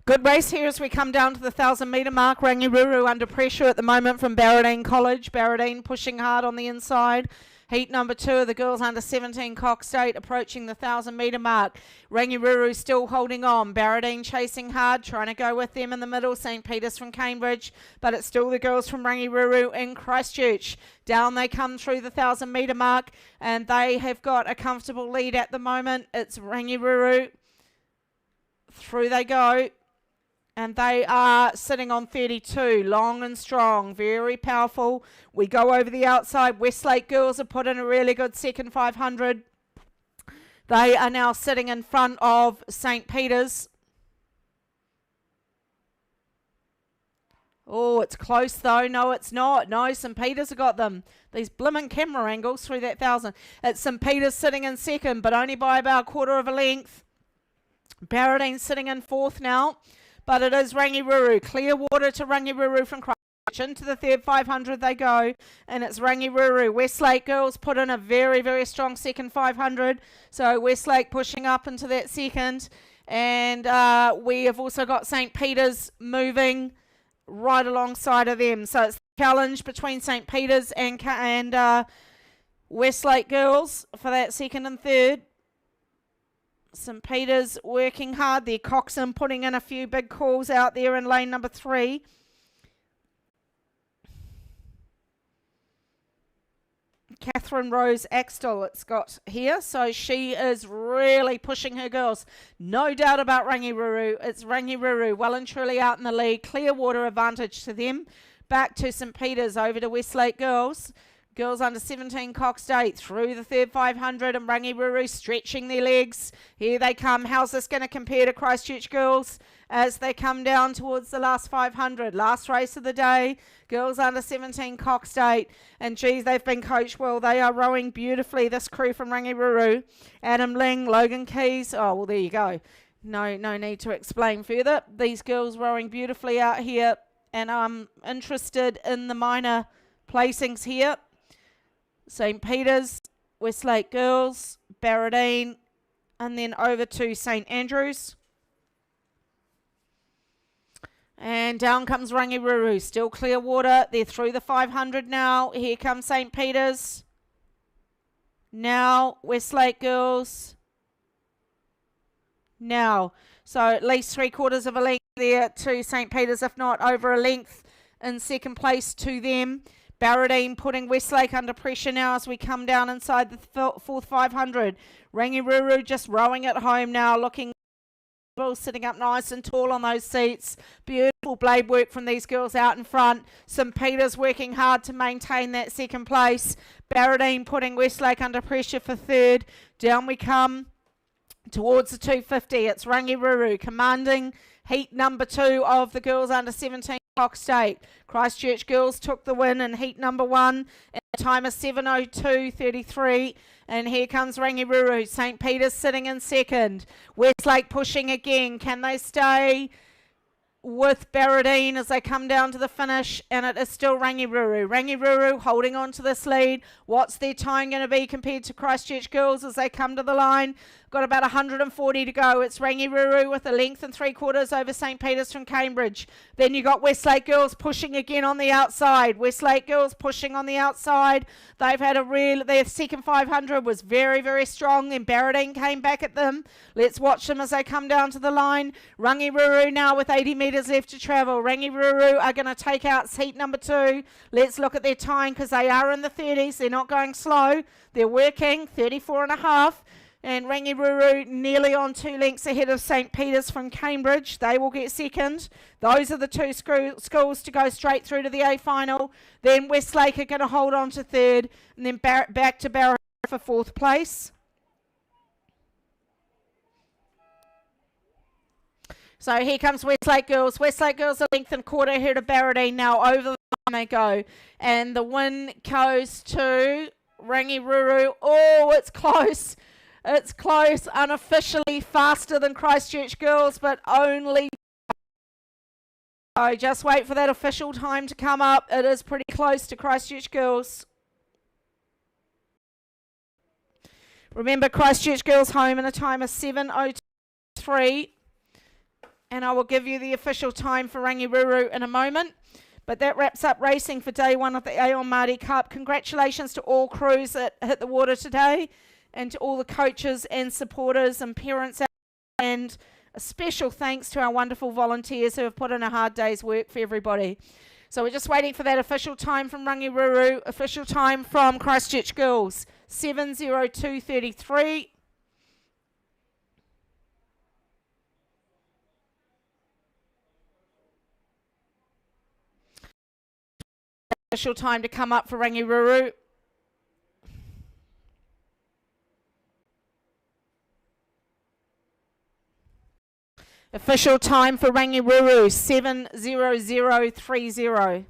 Good race here as we come down to the 1,000 metre mark. Rangireru under pressure at the moment from Barradine College. Barradine pushing hard on the inside. Heat number 2 of the girls under 17 Cox State approaching the 1,000 metre mark. Rangireru still holding on. Barradine chasing hard, trying to go with them in the middle. St Peter's from Cambridge, but it's still the girls from Rangireru in Christchurch. Down they come through the 1,000 metre mark, and they have got a comfortable lead at the moment. It's Rangireru. Through they go. And they are sitting on 32, long and strong, very powerful. We go over the outside. Westlake Girls have put in a really good second 500. They are now sitting in front of St. Peter's. Oh, it's close though. No, it's not. No, St. Peter's have got them. These blimmin' camera angles through that 1,000. It's St. Peter's sitting in second, but only by about a quarter of a length. Barradine sitting in fourth now, but it is Rangiruru. Clearwater to Rangiruru from Christchurch. Into the third 500 they go, and it's Rangiruru. Westlake girls put in a very, very strong second 500. So Westlake pushing up into that second. And we have also got St. Peter's moving right alongside of them. So it's the challenge between St. Peter's and Westlake girls for that second and third. St. Peter's working hard there. Coxon putting in a few big calls out there in lane number 3. Catherine Rose Axtell it's got here, so she is really pushing her girls. No doubt about Rangiruru. It's Rangiruru well and truly out in the lead. Clearwater advantage to them. Back to St. Peter's, over to Westlake girls. Girls under 17 Cox 8 through the third 500, and Rangiruru stretching their legs. Here they come. How's this going to compare to Christchurch girls as they come down towards the last 500? Last race of the day. Girls under 17 Cox 8. And geez, they've been coached well. They are rowing beautifully, this crew from Rangiruru. Adam Ling, Logan Keys. Oh, well, there you go. No need to explain further. These girls rowing beautifully out here. And I'm interested in the minor placings here. St. Peter's, Westlake girls, Barradine, and then over to St. Andrews. And down comes Rangiruru, still Clearwater. They're through the 500 now. Here comes St. Peter's. Now Westlake girls. Now. So at least 3/4 of a length there to St. Peter's, if not over a length in second place to them. Barradine putting Westlake under pressure now as we come down inside the fourth 500. Rangiruru just rowing at home now, looking sitting up nice and tall on those seats. Beautiful blade work from these girls out in front. St. Peter's working hard to maintain that second place. Barradine putting Westlake under pressure for third. Down we come towards the 250. It's Rangiruru commanding heat number 2 of the girls under 17 Cox State. Christchurch girls took the win in heat number 1 at a time of 7:02:33. And here comes Rangiruru. St. Peter's sitting in second. Westlake pushing again. Can they stay with Barradine as they come down to the finish? And it is still Rangiruru. Rangiruru holding on to this lead. What's their time going to be compared to Christchurch girls as they come to the line? Got about 140 to go. It's Rangiruru with a length and 3/4 over St. Peter's from Cambridge. Then you got Westlake girls pushing again on the outside. Westlake girls pushing on the outside. They've had their second 500 was very, very strong. Then Barradine came back at them. Let's watch them as they come down to the line. Rangiruru now with 80 metres left to travel. Rangiruru are going to take out heat number 2. Let's look at their time because they are in the 30s. They're not going slow. They're working 34.5. And Rangiruru nearly on 2 lengths ahead of St. Peter's from Cambridge. They will get second. Those are the 2 schools to go straight through to the A final. Then Westlake are going to hold on to third. And then back to Barrow for 4th place. So here comes Westlake girls. Westlake girls a length and quarter ahead of Barradine now. Over the line they go. And the win goes to Rangiruru. Oh, it's close. It's close, unofficially faster than Christchurch girls, but only. So just wait for that official time to come up. It is pretty close to Christchurch girls. Remember, Christchurch girls home in a time of 7:03. And I will give you the official time for Rangiruru in a moment. But that wraps up racing for day 1 of the Aon Māori Cup. Congratulations to all crews that hit the water today, and to all the coaches and supporters and parents, and a special thanks to our wonderful volunteers who have put in a hard day's work for everybody. So we're just waiting for that official time from Rangiruru, official time from Christchurch girls, 7:02:33. Official time to come up for Rangiruru. Official time for Rangiruru, 7:00:30.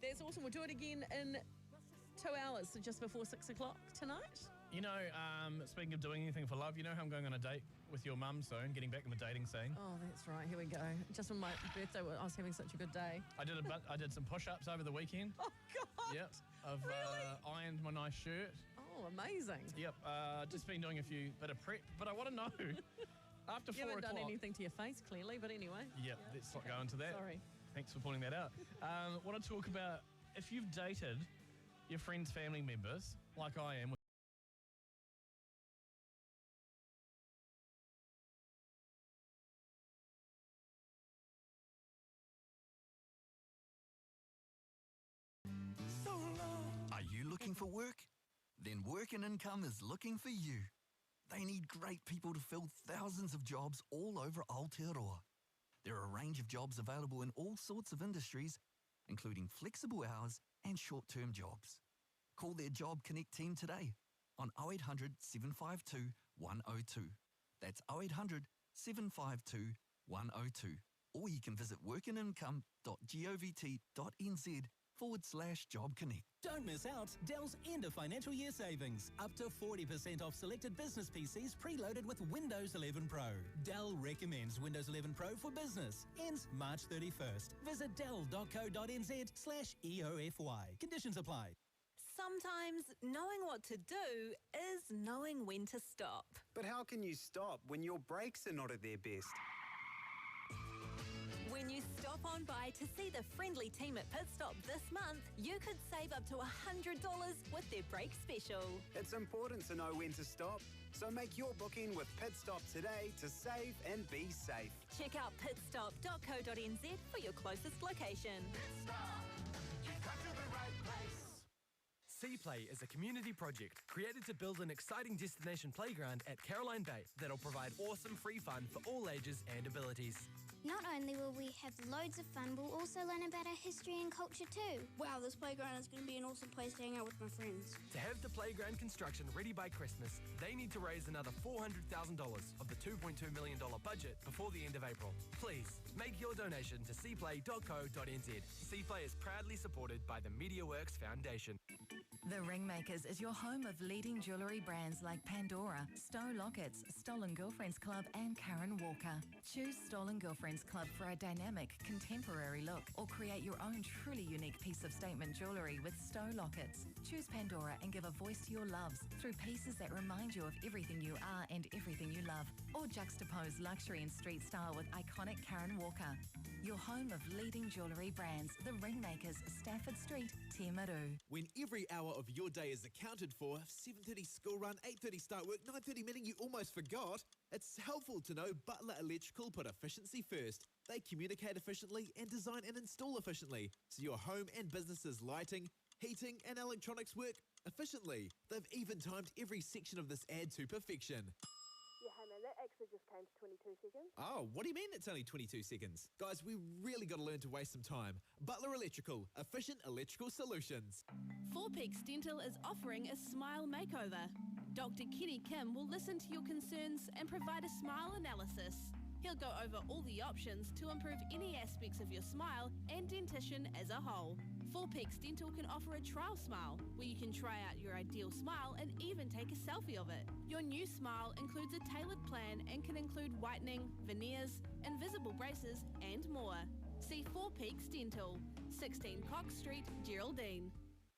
That's awesome. We'll do it again in 2 hours, so just before 6 o'clock tonight. You know, speaking of doing anything for love, you know how I'm going on a date with your mum soon, getting back in the dating scene. Oh, that's right. Here we go. Just on my birthday, I was having such a good day. I did some push-ups over the weekend. Oh, God. Yep. I've ironed my nice shirt. Oh, amazing. Yep. Just been doing a bit of prep, but I want to know after You 4 haven't o'clock. done anything to your face, clearly, but anyway. Yep. Let's not go into that. Sorry. Thanks for pointing that out. Want to talk about if you've dated your friends' family members, like I am. Are you looking for work? Then Work and Income is looking for you. They need great people to fill thousands of jobs all over Aotearoa. There are a range of jobs available in all sorts of industries, including flexible hours and short-term jobs. Call their Job Connect team today on 0800 752 102. That's 0800 752 102. Or you can visit workandincome.govt.nz/Job Connect. Don't miss out. Dell's end of financial year savings. Up to 40% off selected business PCs preloaded with Windows 11 Pro. Dell recommends Windows 11 Pro for business. Ends March 31st. Visit dell.co.nz/EOFY. Conditions apply. Sometimes knowing what to do is knowing when to stop. But how can you stop when your brakes are not at their best? When you stop on by to see the friendly team at Pit Stop this month, you could save up to $100 with their brake special. It's important to know when to stop, so make your booking with Pit Stop today to save and be safe. Check out pitstop.co.nz for your closest location. SeaPlay is a community project created to build an exciting destination playground at Caroline Bay that'll provide awesome free fun for all ages and abilities. Not only will we have loads of fun, we'll also learn about our history and culture too. Wow, this playground is going to be an awesome place to hang out with my friends. To have the playground construction ready by Christmas, they need to raise another $400,000 of the $2.2 million budget before the end of April. Please, make your donation to seaplay.co.nz. SeaPlay is proudly supported by the MediaWorks Foundation. The Ringmakers is your home of leading jewellery brands like Pandora, Stowe Lockets, Stolen Girlfriends Club and Karen Walker. Choose Stolen Girlfriends Club for a dynamic, contemporary look or create your own truly unique piece of statement jewellery with Stowe Lockets. Choose Pandora and give a voice to your loves through pieces that remind you of everything you are and everything you love. Or juxtapose luxury and street style with iconic Karen Walker. Your home of leading jewellery brands, The Ringmakers, Stafford Street, Timaru. When every hour of your day is accounted for, 7:30 school run, 8:30 start work, 9:30 meeting you almost forgot, it's helpful to know Butler Electrical put efficiency first. They communicate efficiently and design and install efficiently, so your home and business's lighting, heating and electronics work efficiently. They've even timed every section of this ad to perfection. Yeah, hey man, that actually just came to 22 seconds. Oh, what do you mean it's only 22 seconds? Guys, we really got to learn to waste some time. Butler Electrical, efficient electrical solutions. Four Peaks Dental is offering a smile makeover. Dr. Kenny Kim will listen to your concerns and provide a smile analysis. He'll go over all the options to improve any aspects of your smile and dentition as a whole. Four Peaks Dental can offer a trial smile where you can try out your ideal smile and even take a selfie of it. Your new smile includes a tailored plan and can include whitening, veneers, invisible braces and more. See Four Peaks Dental, 16 Cox Street, Geraldine.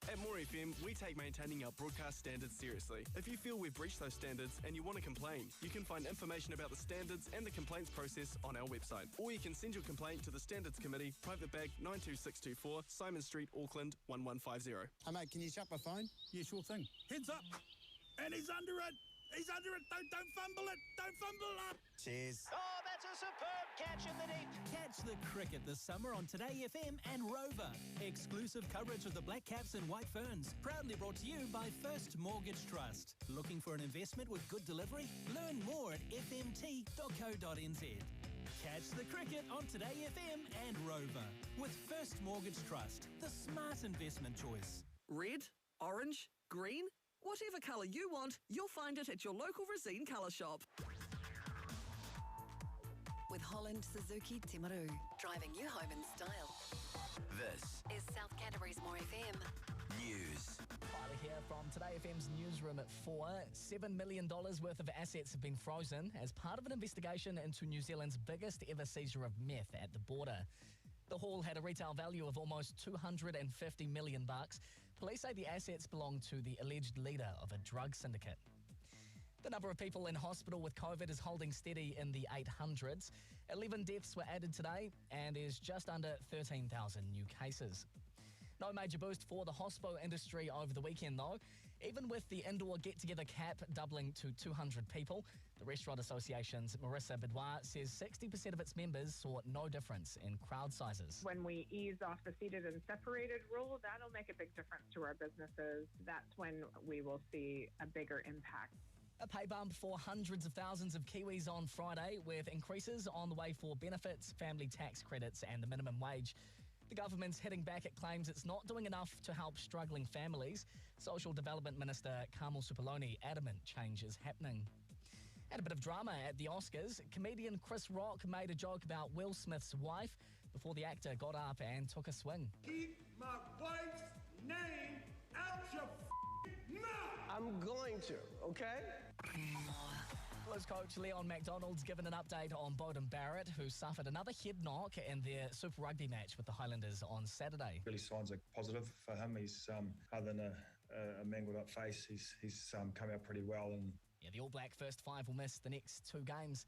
At More FM, we take maintaining our broadcast standards seriously. If you feel we've breached those standards and you want to complain, you can find information about the standards and the complaints process on our website. Or you can send your complaint to the Standards Committee, Private Bag 92624, Simon Street, Auckland 1150. Hey mate, can you shut my phone? Yeah, sure thing. Heads up! And he's under it! He's under it! Don't fumble it! Don't fumble up! Cheers. Oh, that's a superb catch in the deep. Catch the cricket this summer on Today FM and Rover. Exclusive coverage of the Black Caps and White Ferns. Proudly brought to you by First Mortgage Trust. Looking for an investment with good delivery? Learn more at fmt.co.nz. Catch the cricket on Today FM and Rover. With First Mortgage Trust, the smart investment choice. Red, orange, green, whatever colour you want, you'll find it at your local Resine colour shop. With Holland Suzuki Timaru, driving you home in style. This Is South Canterbury's More FM news. Riley here from Today FM's newsroom at 4. $7 million worth of assets have been frozen as part of an investigation into New Zealand's biggest ever seizure of meth at the border. The haul had a retail value of almost $250 million. Police say the assets belong to the alleged leader of a drug syndicate. The number of people in hospital with COVID is holding steady in the 800s. 11 deaths were added today, and there's just under 13,000 new cases. No major boost for the hospo industry over the weekend, though. Even with the indoor get-together cap doubling to 200 people, the Restaurant Association's Marissa Bedouin says 60% of its members saw no difference in crowd sizes. When we ease off the seated and separated rule, that'll make a big difference to our businesses. That's when we will see a bigger impact. A pay bump for hundreds of thousands of Kiwis on Friday, with increases on the way for benefits, family tax credits and the minimum wage. The government's hitting back at claims it's not doing enough to help struggling families. Social Development Minister Carmel Supoloni adamant change is happening. And a bit of drama at the Oscars. Comedian Chris Rock made a joke about Will Smith's wife before the actor got up and took a swing. Keep my wife's name out your mouth! I'm going to, okay? Blues coach Leon MacDonald's given an update on Beauden Barrett, who suffered another head knock in their Super Rugby match with the Highlanders on Saturday. Really signs are positive for him. He's, other than a mangled up face, he's come out pretty well. And yeah, the All Black first five will miss the next two games.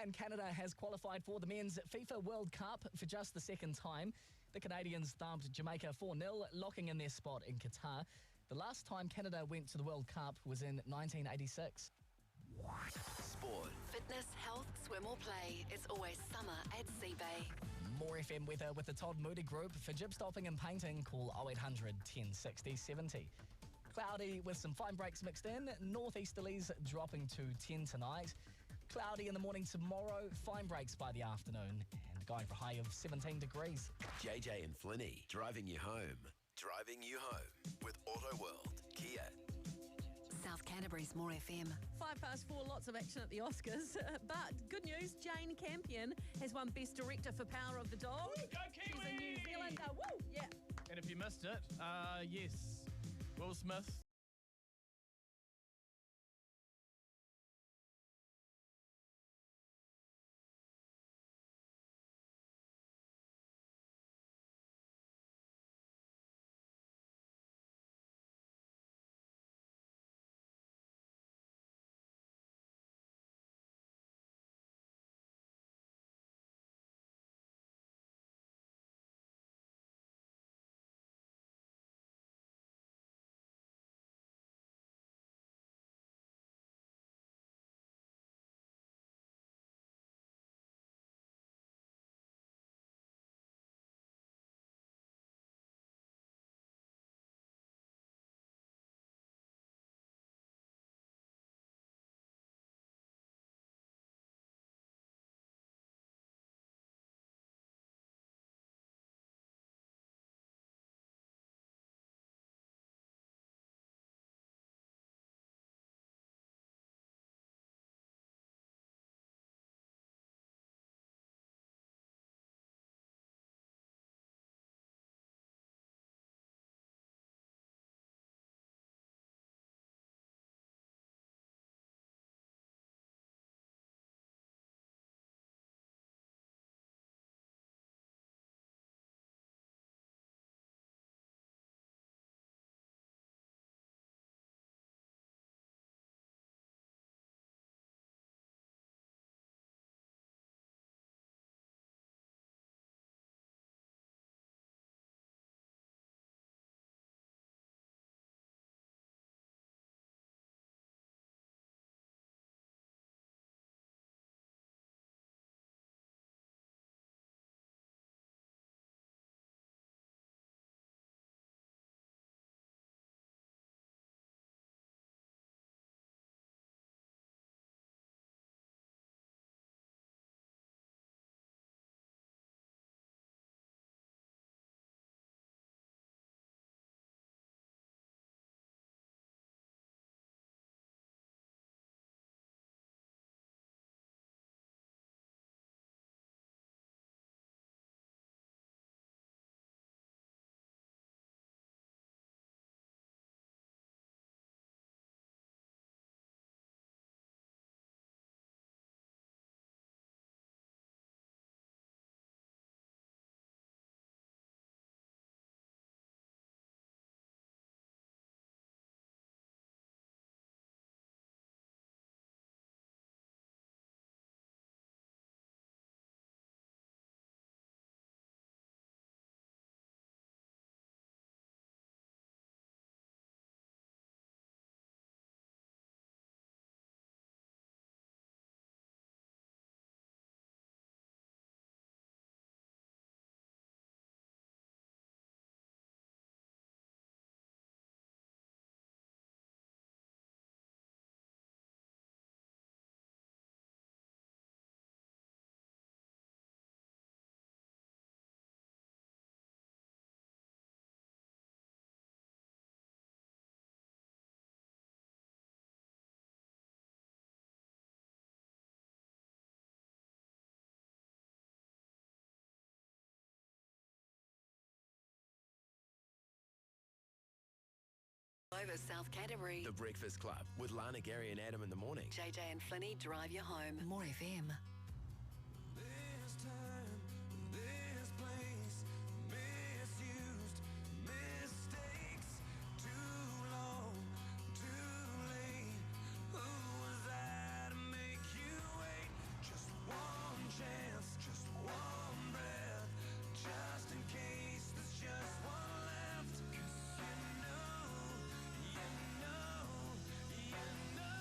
And Canada has qualified for the Men's FIFA World Cup for just the second time. The Canadians thumped Jamaica 4-0, locking in their spot in Qatar. The last time Canada went to the World Cup was in 1986. Sport. Fitness, health, swim or play. It's always summer at Seabay. More FM weather with the Todd Moody Group. For jib stopping and painting, call 0800 1060 70. Cloudy with some fine breaks mixed in. Northeasterlies dropping to 10 tonight. Cloudy in the morning tomorrow. Fine breaks by the afternoon. And going for a high of 17 degrees. JJ and Flinny, driving you home. Driving you home with Auto World, Kia. South Canterbury's More FM. 4:05, lots of action at the Oscars. But good news, Jane Campion has won Best Director for Power of the Dog. Go Kiwi! She's a New Zealander. Woo! Yeah. And if you missed it, yes, Will Smith. Over South Canterbury. The Breakfast Club with Lana, Gary and Adam in the morning. JJ and Flinny drive you home. More FM. This time, this place, misused, mistakes, too long, too late. Who was I to make you wait? Just one chance, just one breath, just in case there's just one left. 'Cause you know, you know, you know.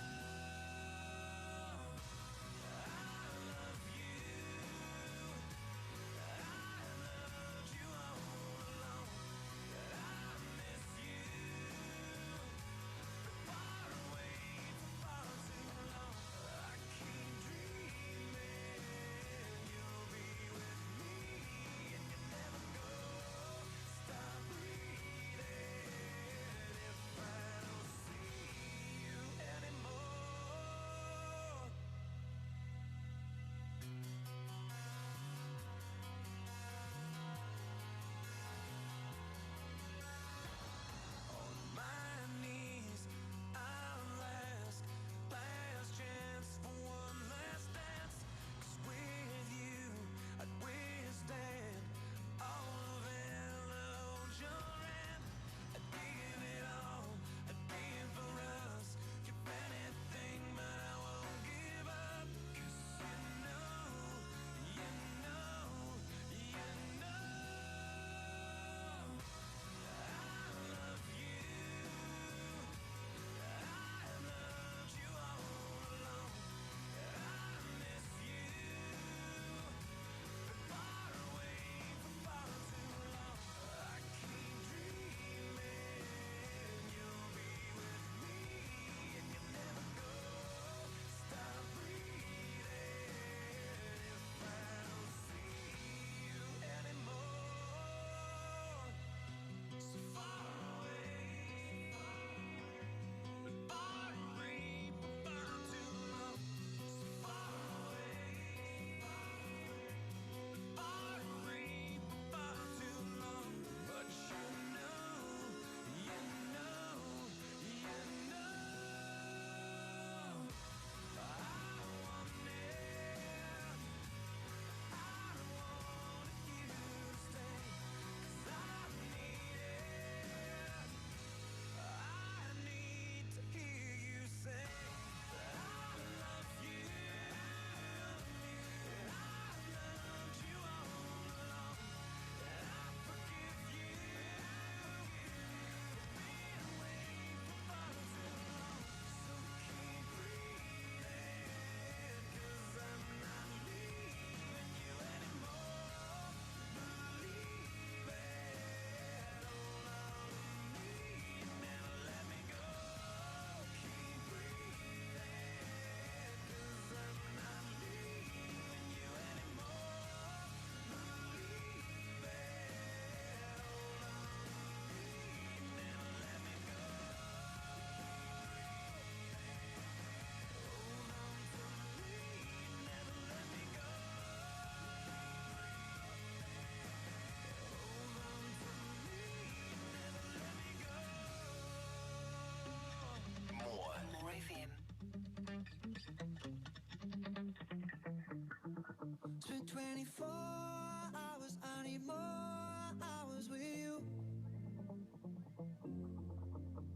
24 hours, I need more hours with you.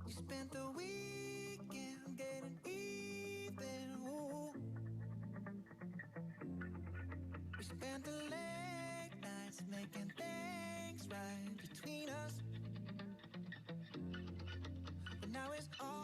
You spent the weekend getting even, ooh. We spent the late nights making things right between us. But now it's all